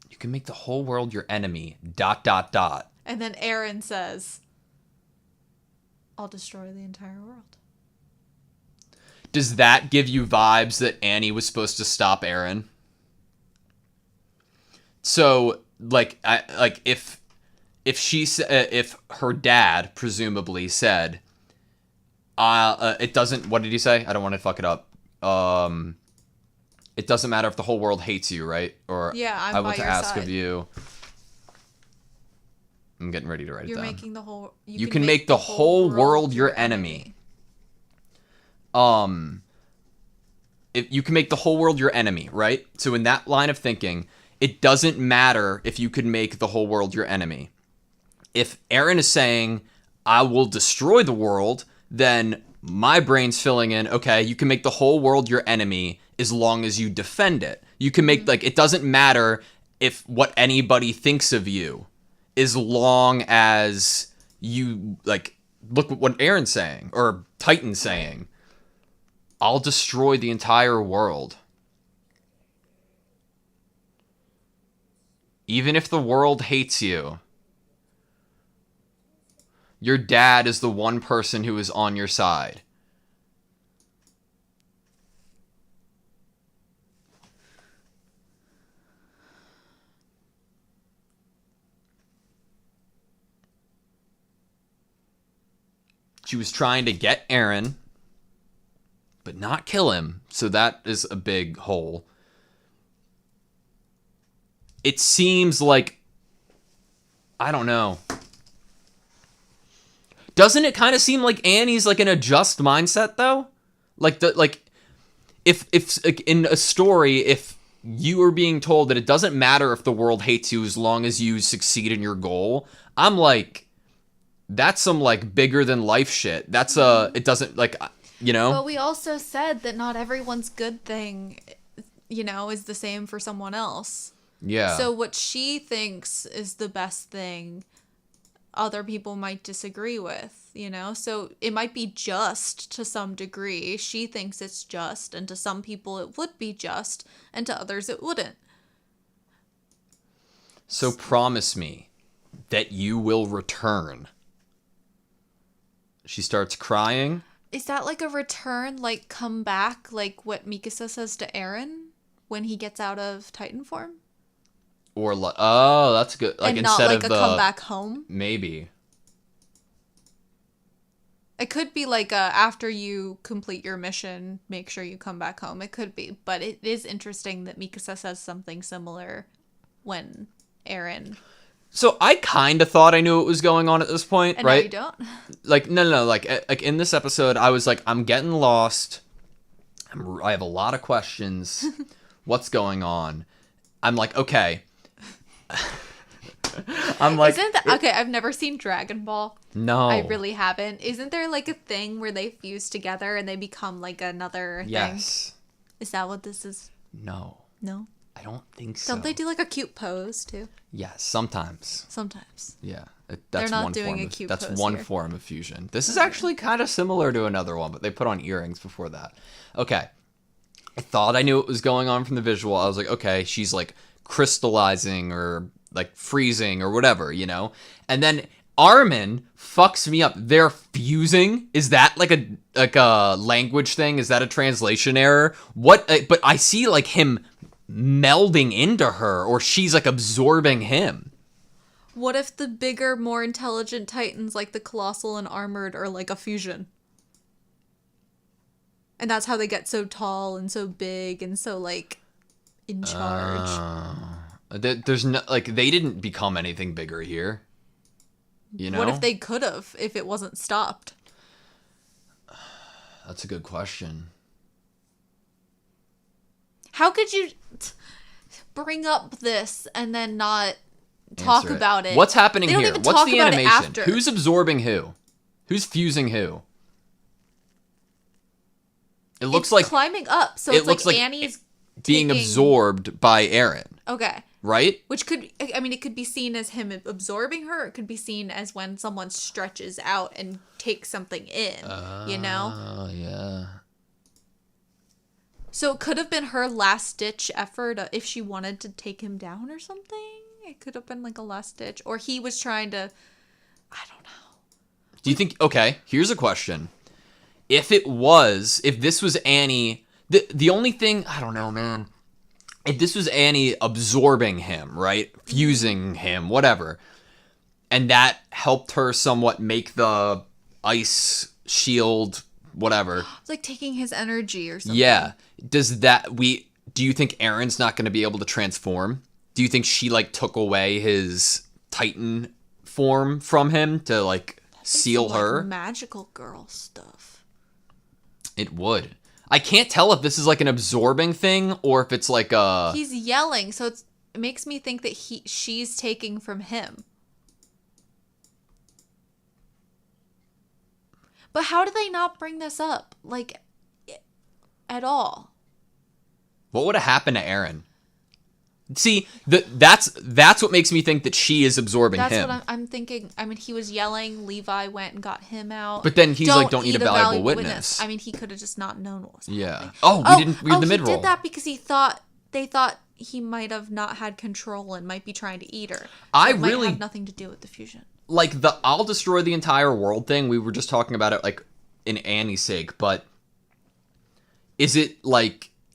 You can make the whole world your enemy, ... And then Eren says, I'll destroy the entire world. Does that give you vibes that Annie was supposed to stop Eren? So, if if her dad presumably said, it doesn't, what did he say? I don't want to fuck it up. It doesn't matter if the whole world hates you, right? Or Yeah, I'm I by want to your ask side. of you. I'm getting ready to write You're it down. making the whole. You can make the whole world your enemy. If you can make the whole world your enemy, right? So in that line of thinking, it doesn't matter if you could make the whole world your enemy. If Eren is saying, I will destroy the world, then my brain's filling in, okay, you can make the whole world your enemy as long as you defend it. You can make, like, it doesn't matter if what anybody thinks of you, as long as you, like, look at what Eren's saying, or Titan's saying. I'll destroy the entire world. Even if the world hates you, your dad is the one person who is on your side. She was trying to get Eren, but not kill him, so that is a big hole. It seems like, I don't know. Doesn't it kind of seem like Annie's like in a just mindset though? If like, in a story, if you are being told that it doesn't matter if the world hates you as long as you succeed in your goal, I'm like, that's some like bigger than life shit. That's it doesn't like, you know. But we also said that not everyone's good thing, you know, is the same for someone else. Yeah. So what she thinks is the best thing, other people might disagree with, you know? So it might be just to some degree. She thinks it's just, and to some people it would be just, and to others it wouldn't. So promise me that you will return. She starts crying. Is that like a return, like come back, like what Mikasa says to Eren when he gets out of Titan form? Or oh, that's good. Like, and instead not like of a come back home? Maybe. It could be like after you complete your mission, make sure you come back home. It could be. But it is interesting that Mikasa says something similar when Eren... So I kind of thought I knew what was going on at this point, and right? now you don't? Like, no. Like in this episode, I was like, I'm getting lost. I have a lot of questions. What's going on? I'm like, okay. I'm like, okay, I've never seen Dragon Ball. No. I really haven't. Isn't there like a thing where they fuse together and they become like another thing? Yes. Is that what this is? No. No? I don't think so. Don't they do like a cute pose too? Yes, sometimes. Sometimes. Yeah, They're that's not one doing form. a cute That's pose one here. form of fusion. This is actually kind of similar to another one, but they put on earrings before that. Okay, I thought I knew what was going on from the visual. I was like, okay, she's like crystallizing or like freezing or whatever, you know. And then Armin fucks me up. They're fusing. Is that like a language thing? Is that a translation error? What? But I see like him melding into her, or she's like absorbing him. What if the bigger, more intelligent Titans like the Colossal and Armored are like a fusion? And that's how they get so tall and so big and so like in charge. There's no, like, they didn't become anything bigger here. You know? What if they could have if it wasn't stopped? That's a good question. How could you bring up this and then not talk about it? What's happening They don't here? even What's talk the about it animation? after. Who's absorbing who? Who's fusing who? It looks It's like climbing up, so it it's looks like like Annie's being taking... absorbed by Eren, Okay. right? Which could, I mean, it could be seen as him absorbing her. It could be seen as when someone stretches out and takes something in, you know? Oh, yeah. So it could have been her last-ditch effort if she wanted to take him down or something. It could have been like a last-ditch. Or he was trying to, I don't know. Do you think, okay, here's a question. If this was Annie, the only thing, I don't know, man. If this was Annie absorbing him, right? Fusing him, whatever. and that helped her somewhat make the ice shield, whatever. It's like taking his energy or something. Yeah. Do you think Aaron's not going to be able to transform? Do you think she like took away his Titan form from him to like seal her? Like magical girl stuff. It would. I can't tell if this is like an absorbing thing or if it's like a... He's yelling, so it makes me think that she's taking from him. But how do they not bring this up? Like, at all? What would have happened to Aaron? See, that's what makes me think that she is absorbing him. That's what I'm thinking. I mean, he was yelling. Levi went and got him out. But then he's like, don't eat a valuable witness. I mean, he could have just not known what was happening. Yeah. Oh, we didn't read the mid-roll. He did that because they thought he might have not had control and might be trying to eat her. So it might have nothing to do with the fusion. Like the I'll destroy the entire world thing, we were just talking about it like in Annie's sake, but is it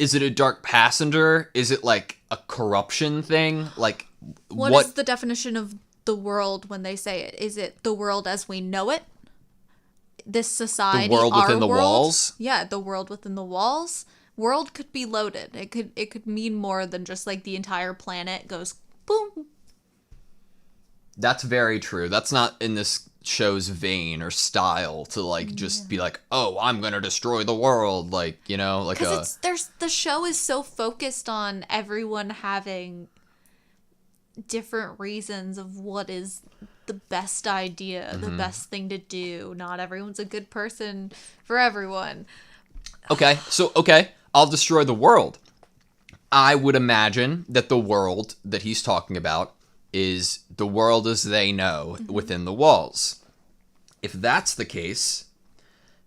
a dark passenger? Is it like a corruption thing? Like what is the definition of the world when they say it? Is it the world as we know it? This society, the world within the walls? Yeah, the world within the walls. World could be loaded. It could mean more than just like the entire planet goes boom. That's very true. That's not in this show's vein or style to like just be like, oh, I'm gonna destroy the world, like, you know, like because the show is so focused on everyone having different reasons of what is the best idea, the best thing to do. Not everyone's a good person for everyone. Okay, I'll destroy the world. I would imagine that the world that he's talking about is the world as they know within the walls. If that's the case,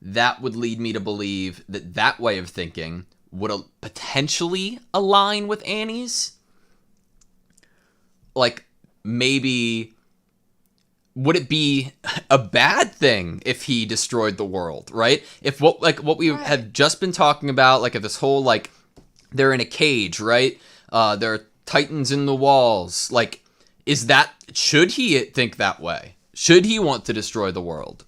that would lead me to believe that way of thinking would potentially align with Annie's. Like, maybe, would it be a bad thing if he destroyed the world, right? If what we had just been talking about, like if this whole, like, they're in a cage, right? There are titans in the walls, like, should he think that way? Should he want to destroy the world?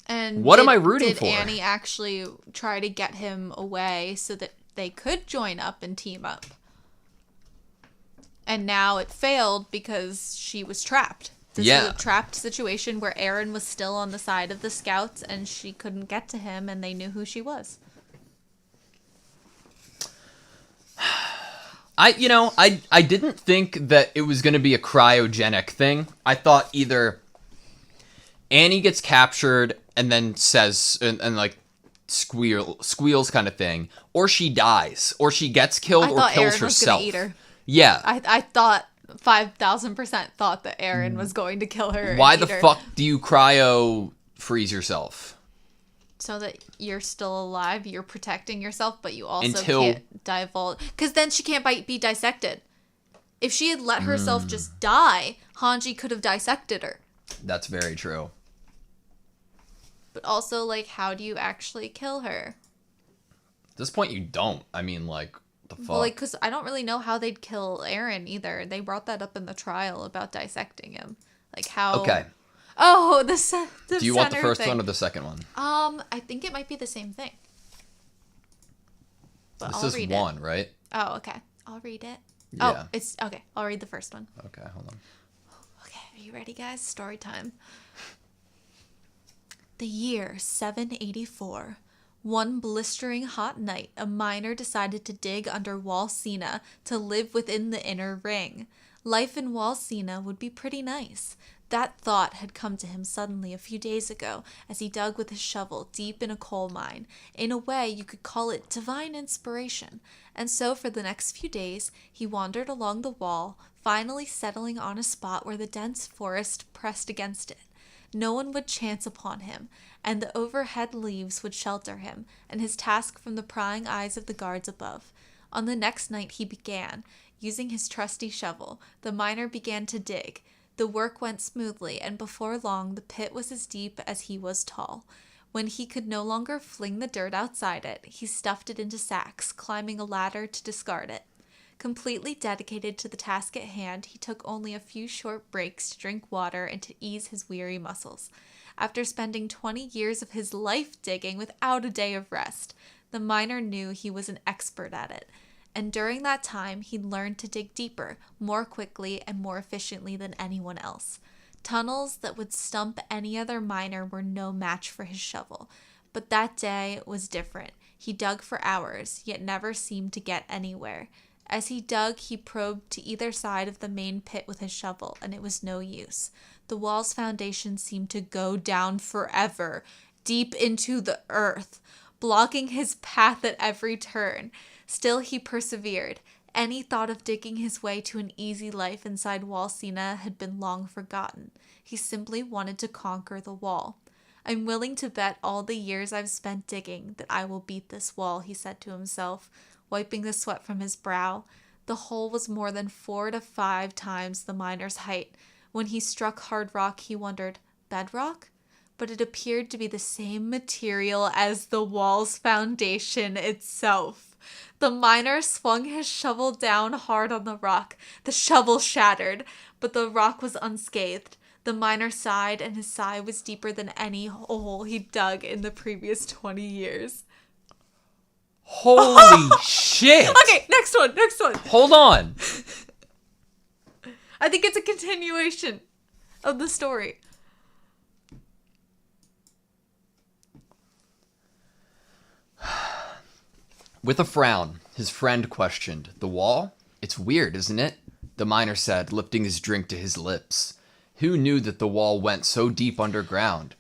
And what am I rooting for? Did Annie actually try to get him away so that they could join up and team up? And now it failed because she was trapped. This is a trapped situation where Aaron was still on the side of the scouts and she couldn't get to him and they knew who she was. I didn't think that it was going to be a cryogenic thing. I thought either Annie gets captured and then says, and like squeals kind of thing, or she dies, or she gets killed or kills Aaron herself. Was gonna eat her. Yeah. I thought 5,000% thought that Aaron was going to kill her. Why the fuck do you cryo freeze yourself? So that you're still alive, you're protecting yourself, but you also can't divulge. Because then she can't be dissected. If she had let herself just die, Hanji could have dissected her. That's very true. But also, like, how do you actually kill her? At this point, you don't. I mean, like, the fuck? Well, like, because I don't really know how they'd kill Aaron either. They brought that up in the trial about dissecting him. Like, how... Okay. Oh, the Do you want the first thing. one or the second one? I think it might be the same thing. But this is one, right? Oh, okay. I'll read it. Yeah. Oh, it's okay. I'll read the first one. Okay, hold on. Okay, are you ready, guys? Story time. The year 784. One blistering hot night, a miner decided to dig under Walsina to live within the inner ring. Life in Walsina would be pretty nice. That thought had come to him suddenly a few days ago as he dug with his shovel deep in a coal mine. In a way, you could call it divine inspiration. And so for the next few days, he wandered along the wall, finally settling on a spot where the dense forest pressed against it. No one would chance upon him, and the overhead leaves would shelter him, and his task from the prying eyes of the guards above. On the next night he began. Using his trusty shovel, the miner began to dig. The work went smoothly, and before long the pit was as deep as he was tall. When he could no longer fling the dirt outside it, he stuffed it into sacks, climbing a ladder to discard it. Completely dedicated to the task at hand, he took only a few short breaks to drink water and to ease his weary muscles. After spending 20 years of his life digging without a day of rest, the miner knew he was an expert at it. And during that time, he'd learned to dig deeper, more quickly, and more efficiently than anyone else. Tunnels that would stump any other miner were no match for his shovel. But that day was different. He dug for hours, yet never seemed to get anywhere. As he dug, he probed to either side of the main pit with his shovel, and it was no use. The wall's foundation seemed to go down forever, deep into the earth, blocking his path at every turn. Still, he persevered. Any thought of digging his way to an easy life inside Walsina had been long forgotten. He simply wanted to conquer the wall. I'm willing to bet all the years I've spent digging that I will beat this wall, he said to himself, wiping the sweat from his brow. The hole was more than 4 to 5 times the miner's height. When he struck hard rock, he wondered, bedrock? But it appeared to be the same material as the wall's foundation itself. The miner swung his shovel down hard on the rock. The shovel shattered, but the rock was unscathed. The miner sighed, and his sigh was deeper than any hole he'd dug in the previous 20 years. Holy shit! Okay, next one. Hold on. I think it's a continuation of the story. With a frown, his friend questioned, "The wall? It's weird, isn't it?" The miner said, lifting his drink to his lips. Who knew that the wall went so deep underground?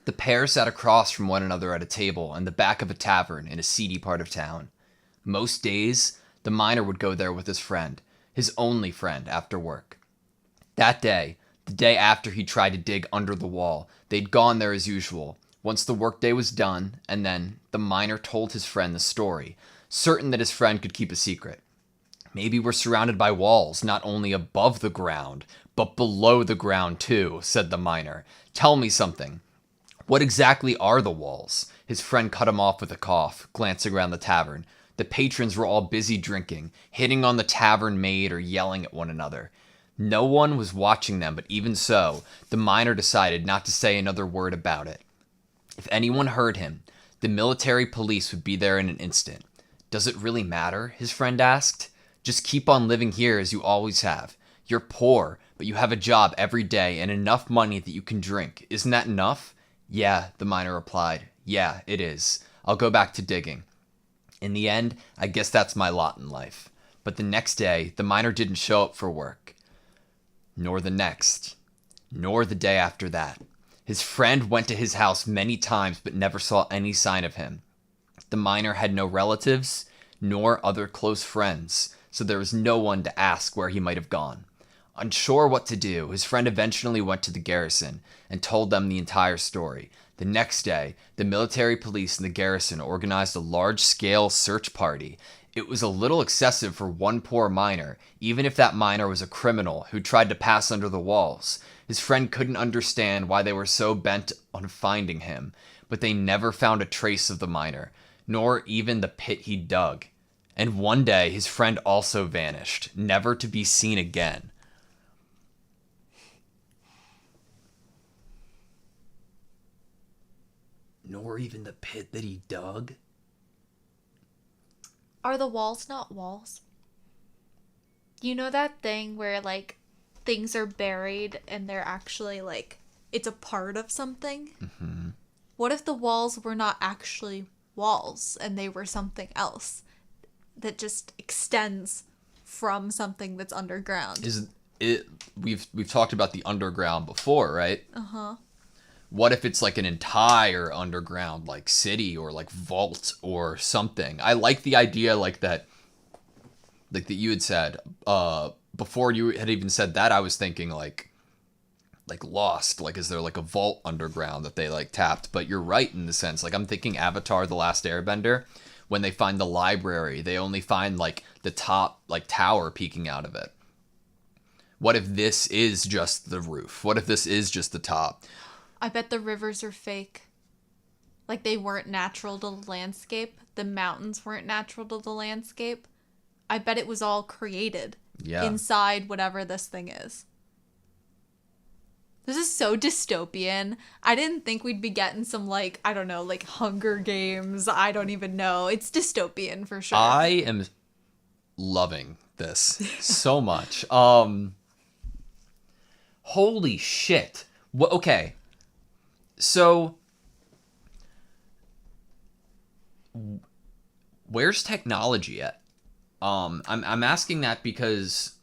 The pair sat across from one another at a table in the back of a tavern in a seedy part of town. Most days, the miner would go there with his friend, his only friend, after work. That day, the day after he tried to dig under the wall, they'd gone there as usual, once the workday was done, and then the miner told his friend the story, certain that his friend could keep a secret. "Maybe we're surrounded by walls, not only above the ground, but below the ground too," said the miner. "Tell me something. What exactly are the walls?" His friend cut him off with a cough, glancing around the tavern. The patrons were all busy drinking, hitting on the tavern maid or yelling at one another. No one was watching them, but even so, the miner decided not to say another word about it. If anyone heard him, the military police would be there in an instant. "Does it really matter?" his friend asked. "Just keep on living here as you always have. You're poor, but you have a job every day and enough money that you can drink. Isn't that enough?" "Yeah," the miner replied. "Yeah, it is. I'll go back to digging. In the end, I guess that's my lot in life." But the next day, the miner didn't show up for work. Nor the next. Nor the day after that. His friend went to his house many times but never saw any sign of him. The miner had no relatives, nor other close friends, so there was no one to ask where he might have gone. Unsure what to do, his friend eventually went to the garrison and told them the entire story. The next day, the military police in the garrison organized a large-scale search party. It was a little excessive for one poor miner, even if that miner was a criminal who tried to pass under the walls. His friend couldn't understand why they were so bent on finding him, but they never found a trace of the miner, nor even the pit he dug. And one day, his friend also vanished, never to be seen again. Nor even the pit that he dug? Are the walls not walls? You know that thing where, like, things are buried and they're actually, like, it's a part of something? Mm-hmm. What if the walls were not actually walls and they were something else that just extends from something that's underground? We've talked about the underground before, right? Uh-huh. What if it's like an entire underground, like, city or like vault or something? I like the idea like that you had said. Before you had even said that, I was thinking like Lost. Like, is there like a vault underground that they like tapped? But you're right in the sense. Like, I'm thinking Avatar: The Last Airbender. When they find the library, they only find like the top like tower peeking out of it. What if this is just the roof? What if this is just the top? I bet the rivers are fake. Like, they weren't natural to the landscape. The mountains weren't natural to the landscape. I bet it was all created Yeah. inside whatever this thing is. This is so dystopian. I didn't think we'd be getting some, like, I don't know, like Hunger Games. I don't even know. It's dystopian for sure. I am loving this so much. Holy shit. Okay. So, where's technology at? I'm asking that because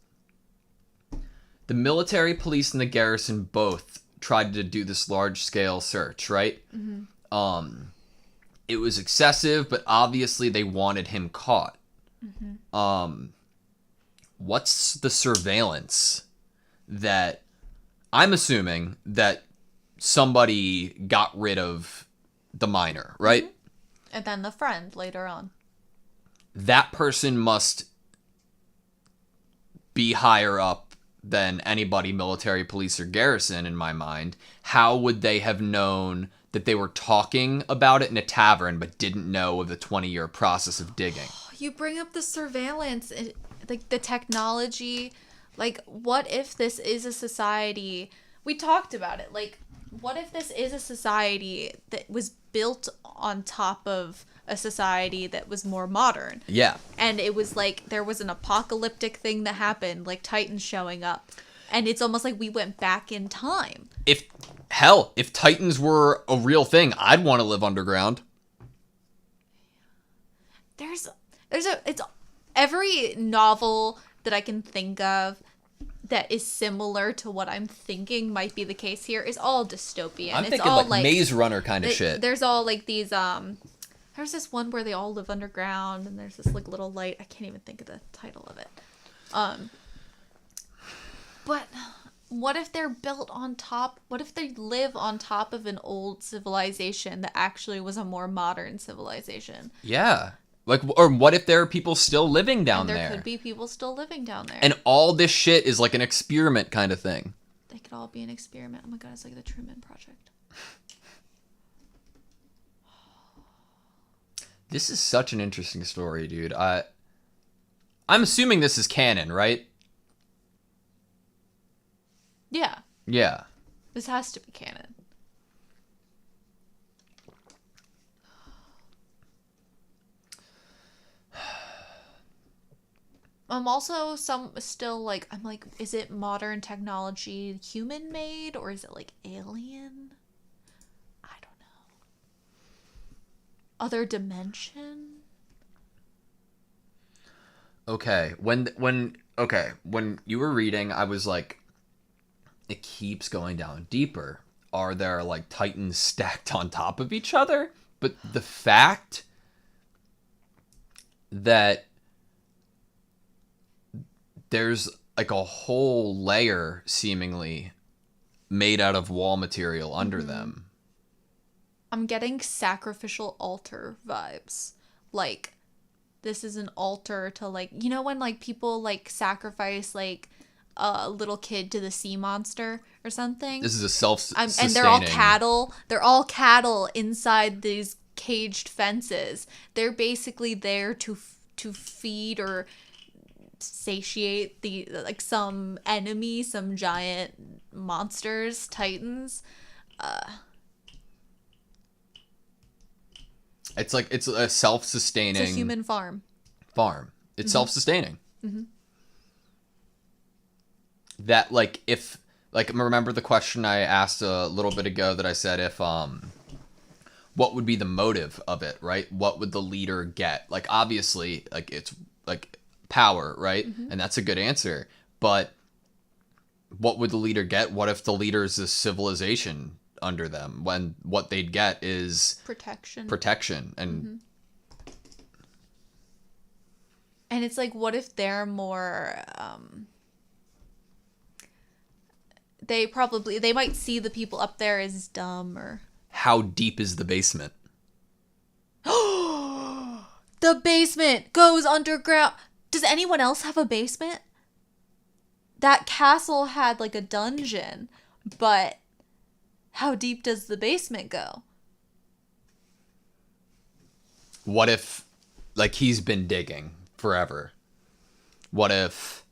the military, police, and the garrison both tried to do this large-scale search, right? Mm-hmm. It was excessive, but obviously they wanted him caught. Mm-hmm. What's the surveillance that... I'm assuming that somebody got rid of the minor, right? Mm-hmm. And then the friend later on. That person must be higher up than anybody, military, police, or garrison, in my mind. How would they have known that they were talking about it in a tavern but didn't know of the 20-year process of digging? You bring up the surveillance, like the technology. Like, what if this is a society... We talked about it. Like, what if this is a society that was built on top of a society that was more modern? Yeah. And it was like there was an apocalyptic thing that happened, like Titans showing up. And it's almost like we went back in time. If Titans were a real thing, I'd want to live underground. It's every novel that I can think of that is similar to what I'm thinking might be the case here is all dystopian. I'm it's thinking all like Maze Runner kind of shit. There's all like these there's this one where they all live underground and there's this like little light. I can't even think of the title of it. But what if they're built on top? What if they live on top of an old civilization that actually was a more modern civilization? Yeah. Like, or what if there are people still living down there? There could be people still living down there. And all this shit is like an experiment kind of thing. They could all be an experiment. Oh my god, it's like the Truman Project. This is such an interesting story, dude. I'm assuming this is canon, right? Yeah. Yeah. This has to be canon. I'm also I'm like, is it modern technology human made or is it like alien? I don't know. Other dimension? Okay. When you were reading, I was like, it keeps going down deeper. Are there like Titans stacked on top of each other? But the fact that there's like a whole layer seemingly made out of wall material under them. I'm getting sacrificial altar vibes. Like, this is an altar to, like, you know when like people like sacrifice like a little kid to the sea monster or something? This is a self-sustaining... And they're all cattle. They're all cattle inside these caged fences. They're basically there to feed or satiate the like some enemy, some giant monsters, titans. It's like it's a self-sustaining... It's a human farm. It's self-sustaining. Mm-hmm. That like if like remember the question I asked a little bit ago that I said if what would be the motive of it, right? What would the leader get? Like obviously like it's like power, right? Mm-hmm. And that's a good answer. But what would the leader get? What if the leader is a civilization under them when what they'd get is protection and and it's like, what if they're more they might see the people up there as dumb or... How deep is the basement? The basement goes underground. Does anyone else have a basement? That castle had like a dungeon, but how deep does the basement go? What if like he's been digging forever What if...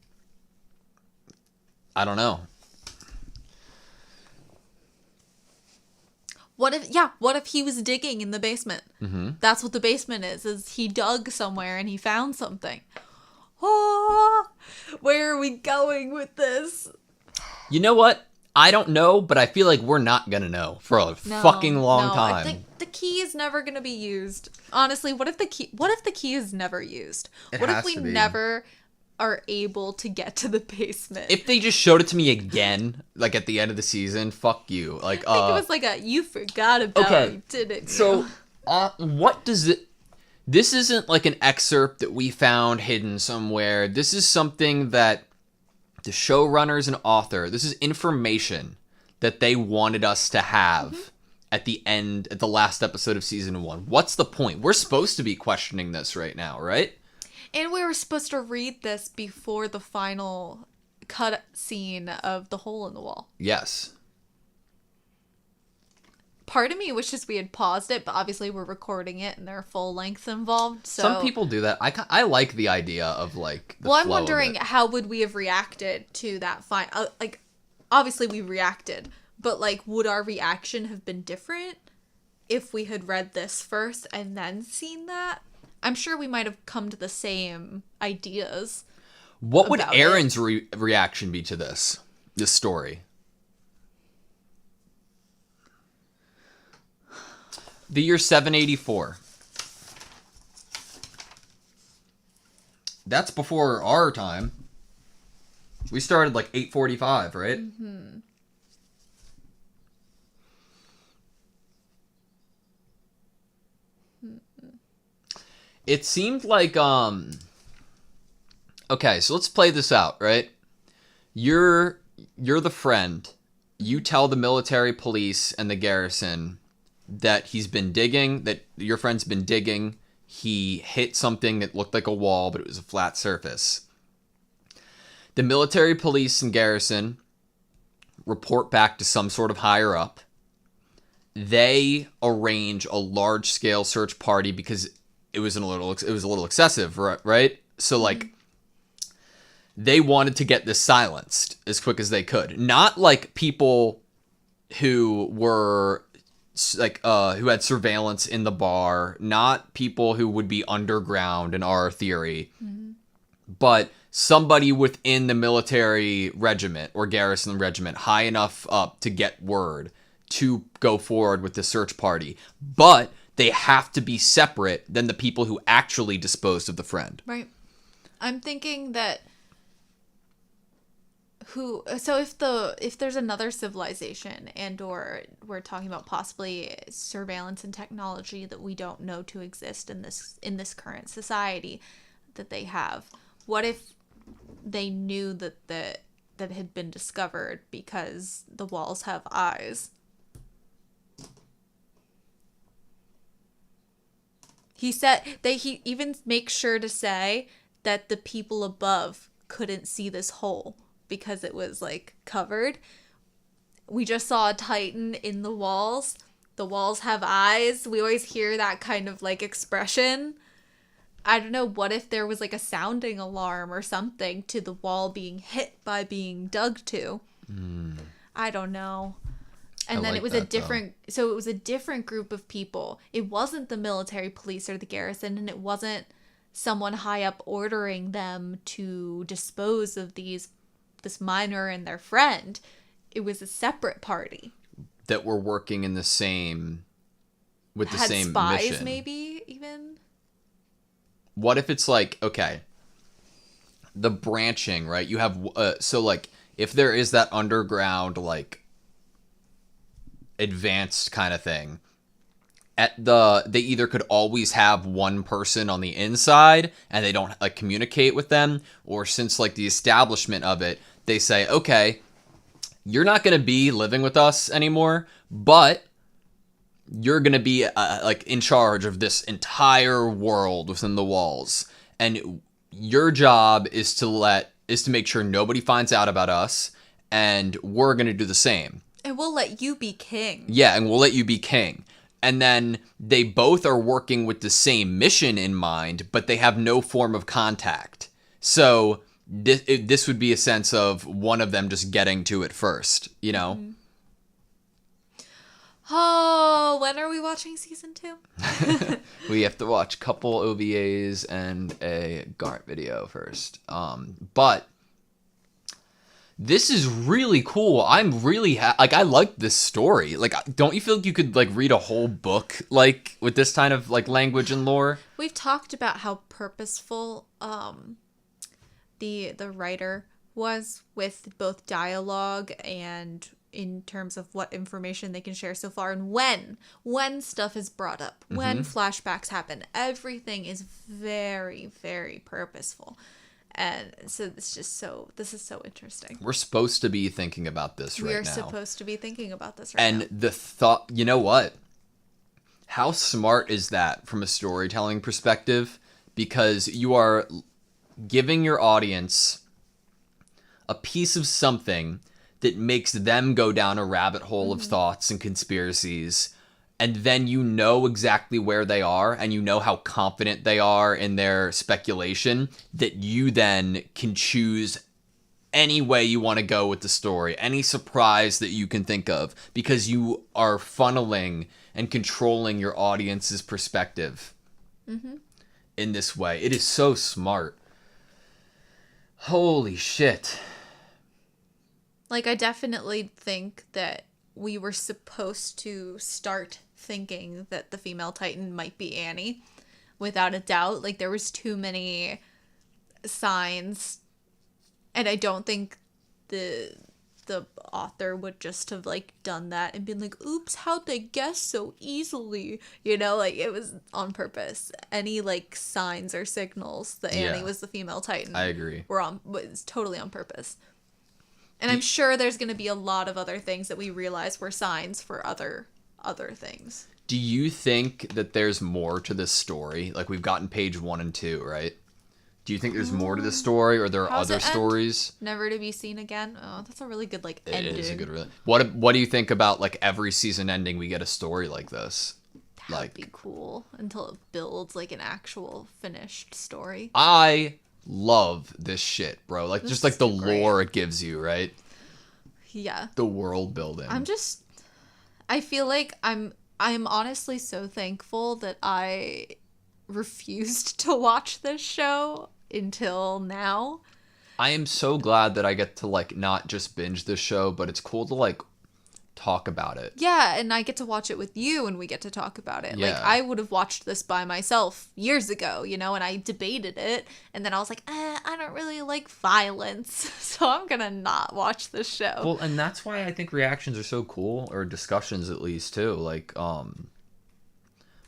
I don't know. What if he was digging in the basement? Mm-hmm. That's what the basement is he dug somewhere and he found something. Oh, where are we going with this? You know what? I don't know, but I feel like we're not gonna know for a fucking long time. I think the key is never gonna be used. Honestly, what if the key is never used? What if we never are able to get to the basement? If they just showed it to me again, like at the end of the season, fuck you. Like, I think it was like you forgot about it, didn't you? So, what does it... This isn't like an excerpt that we found hidden somewhere. This is something that the showrunners and author, this is information that they wanted us to have at the last episode of season 1. What's the point? We're supposed to be questioning this right now, right? And we were supposed to read this before the final cut scene of the hole in the wall. Yes. Part of me wishes we had paused it, but obviously we're recording it and there are full lengths involved. So some people do that. I like the idea of like the Well, I'm flow wondering of it. how would we have reacted to that like obviously we reacted, but like would our reaction have been different if we had read this first and then seen that? I'm sure we might have come to the same ideas. What would Aaron's reaction be to this story? The year 784. That's before our time. We started like 845, right? Mm-hmm. It seemed like okay, so let's play this out, right? You're the friend. You tell the military police and the garrison that he's been digging, that your friend's been digging. He hit something that looked like a wall, but it was a flat surface. The military police and garrison report back to some sort of higher up. They arrange a large-scale search party because it was a little excessive, right? So like they wanted to get this silenced as quick as they could. Not like people who were like who had surveillance in the bar, not people who would be underground in our theory, but somebody within the military regiment or garrison regiment high enough up to get word to go forward with the search party. But they have to be separate than the people who actually disposed of the friend. Right. I'm thinking that if there's another civilization and or we're talking about possibly surveillance and technology that we don't know to exist in this current society that they have, what if they knew that it had been discovered because the walls have eyes? He even makes sure to say that the people above couldn't see this hole because it was like covered. We just saw a Titan in the walls. The walls have eyes. We always hear that kind of like expression. I don't know, what if there was like a sounding alarm or something to the wall being hit by being dug to? I don't know. And then it was a different group of people. It wasn't the military police or the garrison, and it wasn't someone high up ordering them to dispose of this miner and their friend. It was a separate party that were working in the same had same spies, mission. Maybe even. What if it's like, okay, the branching, right? You have so like if there is that underground like advanced kind of thing, they either could always have one person on the inside and they don't like communicate with them, or since like the establishment of it, they say, okay, you're not going to be living with us anymore, but you're going to be like in charge of this entire world within the walls, and your job is to make sure nobody finds out about us, and we're going to do the same. And we'll let you be king. Yeah, and we'll let you be king. And then they both are working with the same mission in mind, but they have no form of contact. So this would be a sense of one of them just getting to it first, you know? Mm-hmm. Oh, when are we watching season 2? We have to watch a couple OVAs and a GART video first. But this is really cool. I'm really I like this story. Like, don't you feel like you could like read a whole book like with this kind of like language and lore? We've talked about how purposeful the writer was with both dialogue and in terms of what information they can share so far, and when stuff is brought up, when flashbacks happen, everything is very, very purposeful. And so this is so interesting. We're supposed to be thinking about this right now. We're supposed to be thinking about this right now. And the thought, you know what? How smart is that from a storytelling perspective? Because you are giving your audience a piece of something that makes them go down a rabbit hole of thoughts and conspiracies, and then you know exactly where they are, and you know how confident they are in their speculation, that you then can choose any way you want to go with the story, any surprise that you can think of, because you are funneling and controlling your audience's perspective in this way. It is so smart. Holy shit. Like, I definitely think that we were supposed to start thinking that the female Titan might be Annie, without a doubt. Like, there was too many signs, and I don't think the author would just have like done that and been like, oops, how'd they guess so easily, you know? Like, it was on purpose. Any like signs or signals that Annie was the female Titan, I agree, was totally on purpose. And I'm sure there's going to be a lot of other things that we realize were signs for other things. Do you think that there's more to this story? Like, we've gotten page 1 and 2, right? Do you think there's more to this story, or there are other stories? Never to be seen again. Oh, that's a really good ending. It is a good. What do you think about like every season ending we get a story like this? That would be cool until it builds like an actual finished story. I love this shit, bro. Like, just like the lore it gives you, right? Yeah. The world building. I feel like I'm honestly so thankful that I refused to watch this show until now. I am so glad that I get to like not just binge this show, but it's cool to like talk about it. Yeah, and I get to watch it with you and we get to talk about it. Yeah. Like, I would have watched this by myself years ago, you know, and I debated it, and then I was like, I don't really like violence, so I'm gonna not watch this show. Well, and that's why I think reactions are so cool, or discussions at least too. Like,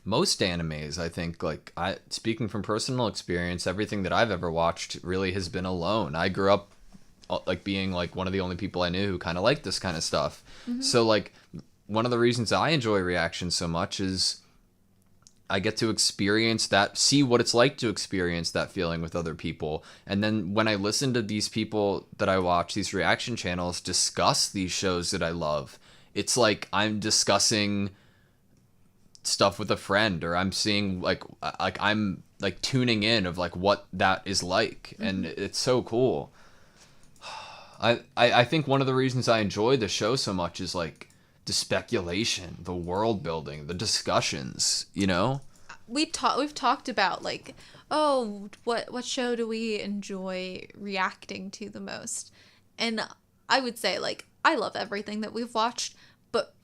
most animes, I think, like, speaking from personal experience, everything that I've ever watched really has been alone. I grew up like being like one of the only people I knew who kind of liked this kind of stuff. So like one of the reasons I enjoy reactions so much is I get to experience that, see what it's like to experience that feeling with other people. And then when I listen to these people that I watch, these reaction channels, discuss these shows that I love, it's like I'm discussing stuff with a friend, or I'm seeing like I'm like tuning in of like what that is like. And it's so cool. I think one of the reasons I enjoy the show so much is like the speculation, the world building, the discussions, you know? We've talked about like, oh, what show do we enjoy reacting to the most? And I would say like I love everything that we've watched, but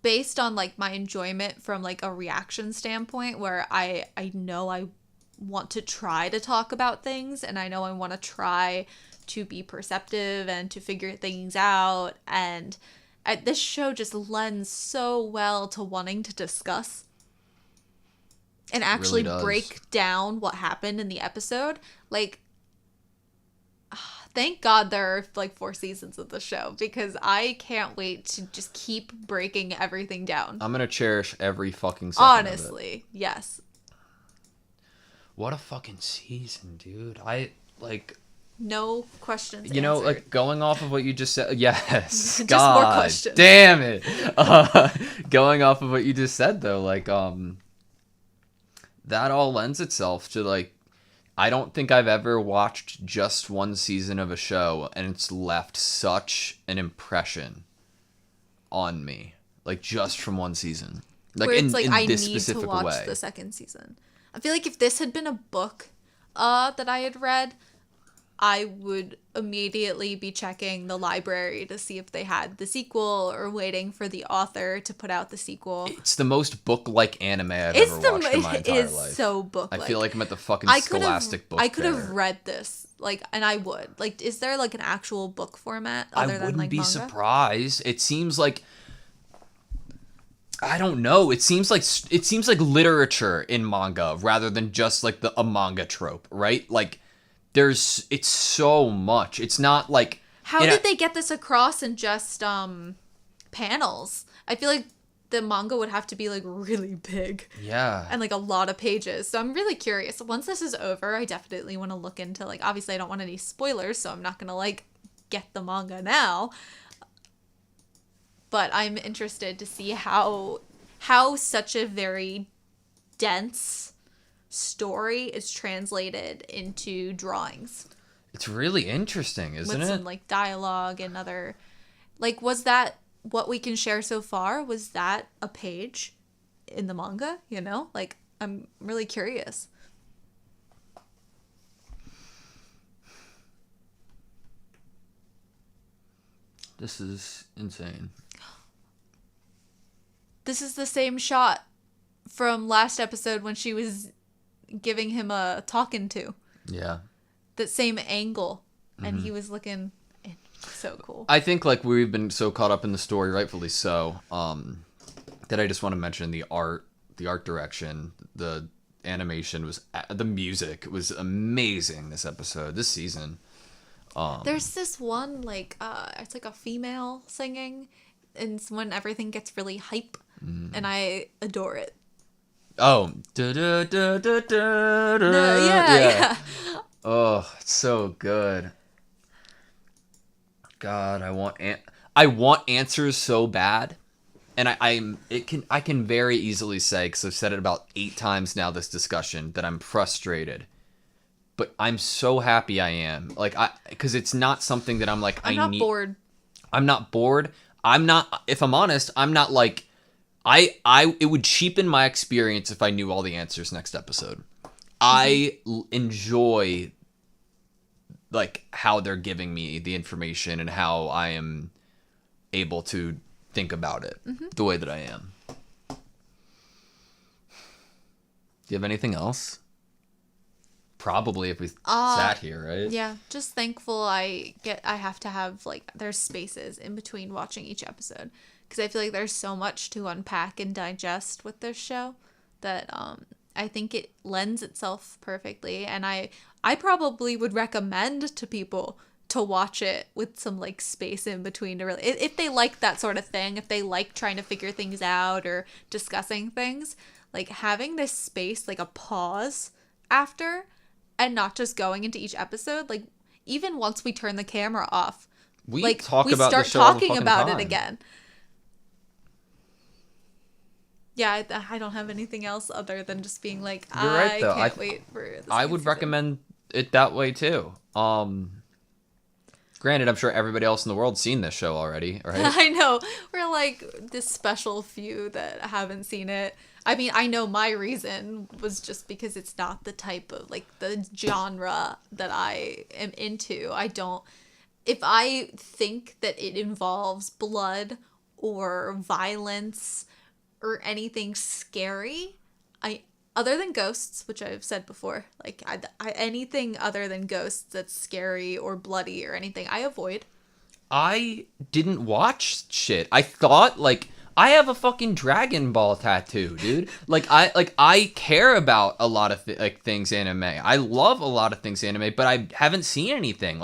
based on like my enjoyment from like a reaction standpoint, where I know I want to try to talk about things, and I know I want to try to be perceptive and to figure things out, and this show just lends so well to wanting to discuss and actually really break down what happened in the episode. Like, thank God there are like 4 seasons of the show, because I can't wait to just keep breaking everything down. I'm gonna cherish every fucking second Honestly, of it. yes. What a fucking season, dude. I like... No questions You know, answered. like, going off of what you just said... Yes, Just God, more questions. damn it. Going off of what you just said, though, like, that all lends itself to, like... I don't think I've ever watched just one season of a show and it's left such an impression on me, like just from one season, like where it's in I this need to specific watch way. the second season. I feel like if this had been a book that I had read, I would immediately be checking the library to see if they had the sequel or waiting for the author to put out the sequel. It's the most book-like anime I've ever watched in my entire life. It is so book-like. I feel like I'm at the fucking Scholastic book I could fair. have read this, like, and I would. Like, is there, like, an actual book format other than, I like, wouldn't be manga? surprised. It seems like... I don't know. It seems like literature in manga rather than just like a manga trope, right? Like it's so much. It's not like How did they get this across in just panels? I feel like the manga would have to be like really big. Yeah. And like a lot of pages. So I'm really curious. Once this is over, I definitely want to look into, like, obviously I don't want any spoilers, so I'm not going to like get the manga now. But I'm interested to see how such a very dense story is translated into drawings. It's really interesting, isn't with it? some like dialogue and other, like, was that what we can share so far? Was that a page in the manga? You know, like, I'm really curious. This is insane. This is the same shot from last episode when she was giving him a talking to. Yeah. That same angle. And he was looking so cool. I think like we've been so caught up in the story, rightfully so, that I just want to mention the art direction, the animation was, the music was amazing this episode, this season. There's this one, like, it's like a female singing, and it's when everything gets really hype, and I adore it. Oh. Yeah. Oh, it's so good. God, I want answers so bad. And I can very easily say, because I've said it about 8 times now this discussion, that I'm frustrated. But I'm so happy I am. Like, because it's not something that I'm like, I'm not bored. I'm not bored. I'm not, if I'm honest, I'm not like, it would cheapen my experience if I knew all the answers next episode. I enjoy, like, how they're giving me the information and how I am able to think about it the way that I am. Do you have anything else? Probably if we sat here, right? Yeah, just thankful I have to have, like, there's spaces in between watching each episode, because I feel like there's so much to unpack and digest with this show that I think it lends itself perfectly, and I probably would recommend to people to watch it with some, like, space in between to really, if they like that sort of thing, if they like trying to figure things out or discussing things, like, having this space, like a pause after, and not just going into each episode, like, even once we turn the camera off, we like, talk we about start the show all the talking fucking about time. it again. Yeah, I don't have anything else other than just being like, You're right, though. I can't wait for this. I would recommend it that way too. Granted, I'm sure everybody else in the world's seen this show already, right? I know. We're like this special few that haven't seen it. I mean, I know my reason was just because it's not the type of, like, the genre that I am into. If I think that it involves blood or violence or anything scary, other than ghosts, which I've said before, like, anything other than ghosts that's scary or bloody or anything, I avoid. I didn't watch shit. I thought, like, I have a fucking Dragon Ball tattoo, dude. I care about a lot of things anime. I love a lot of things anime, but I haven't seen anything.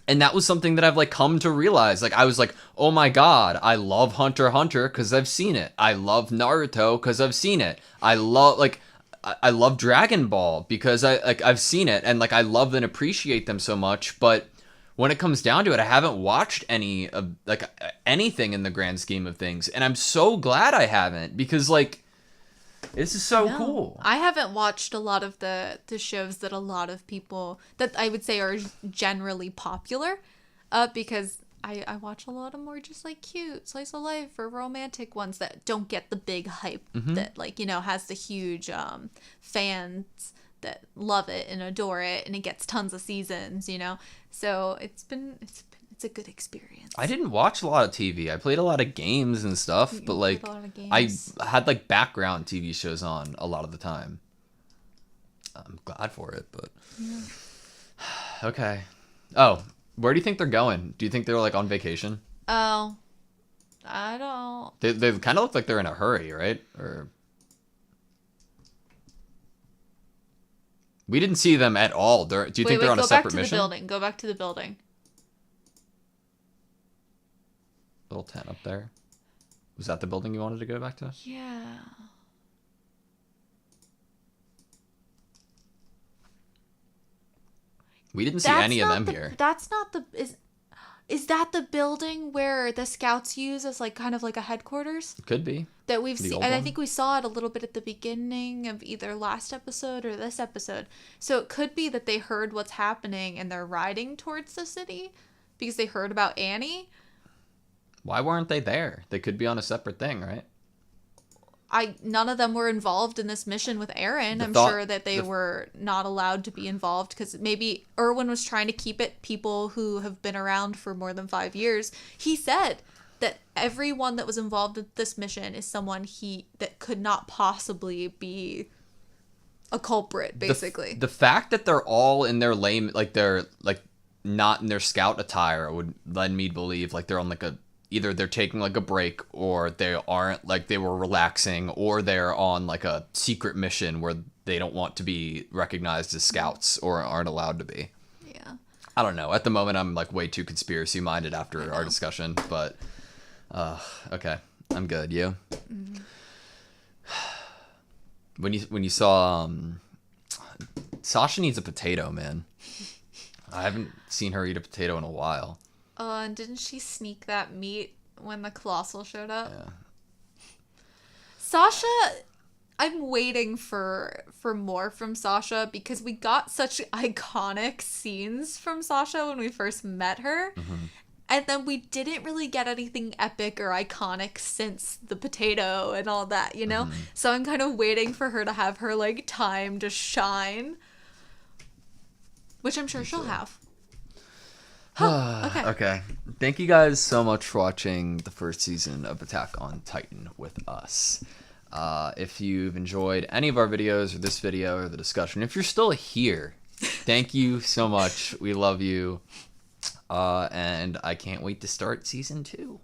And that was something that I've, like, come to realize. Like, I was like, oh my god, I love Hunter x Hunter because I've seen it. I love Naruto because I've seen it. I love Dragon Ball because I've seen it, and, like, I love and appreciate them so much. But when it comes down to it, I haven't watched any of, like, anything in the grand scheme of things, and I'm so glad I haven't, because, like, This is so cool. I haven't watched a lot of the shows that a lot of people that I would say are generally popular, because I watch a lot of more just like cute slice of life or romantic ones that don't get the big hype that like, you know, has the huge fans that love it and adore it, and it gets tons of seasons, you know. So it's a good experience. I didn't watch a lot of TV. I played a lot of games and stuff, but like I had like background TV shows on a lot of the time. I'm glad for it, but yeah. Okay. Oh, where do you think they're going? Do you think they're like on vacation? Oh, I don't. They kind of look like they're in a hurry, right? Or we didn't see them at all. Do you think they're on a separate mission? Go back to the building. Little tent up there. Was that the building you wanted to go back to? Yeah. We didn't see any of them here. That's not the is that the building where the scouts use as like kind of like a headquarters? Could be. That we've seen, and I think we saw it a little bit at the beginning of either last episode or this episode. So it could be that they heard what's happening and they're riding towards the city because they heard about Annie. Why weren't they there? They could be on a separate thing, right? None of them were involved in this mission with Aaron. I'm sure that they were not allowed to be involved because maybe Erwin was trying to keep it people who have been around for more than 5 years. He said that everyone that was involved in this mission is someone that could not possibly be a culprit, basically. The fact that they're all in their lame, like they're like not in their scout attire would led me to believe like they're on like either they're taking like a break or they aren't, like they were relaxing, or they're on like a secret mission where they don't want to be recognized as scouts or aren't allowed to be. Yeah. I don't know. At the moment, I'm like way too conspiracy minded after our discussion, but okay. I'm good. You? Mm-hmm. When you saw Sasha needs a potato, man. I haven't seen her eat a potato in a while. And didn't she sneak that meat when the Colossal showed up? Yeah. Sasha, I'm waiting for more from Sasha because we got such iconic scenes from Sasha when we first met her. Mm-hmm. And then we didn't really get anything epic or iconic since the potato and all that, you know? Mm-hmm. So I'm kind of waiting for her to have her, like, time to shine. Which I'm sure she'll have. Okay. Thank you guys so much for watching the first season of Attack on Titan with us. If you've enjoyed any of our videos or this video or the discussion, if you're still here, thank you so much. We love you. And I can't wait to start season 2.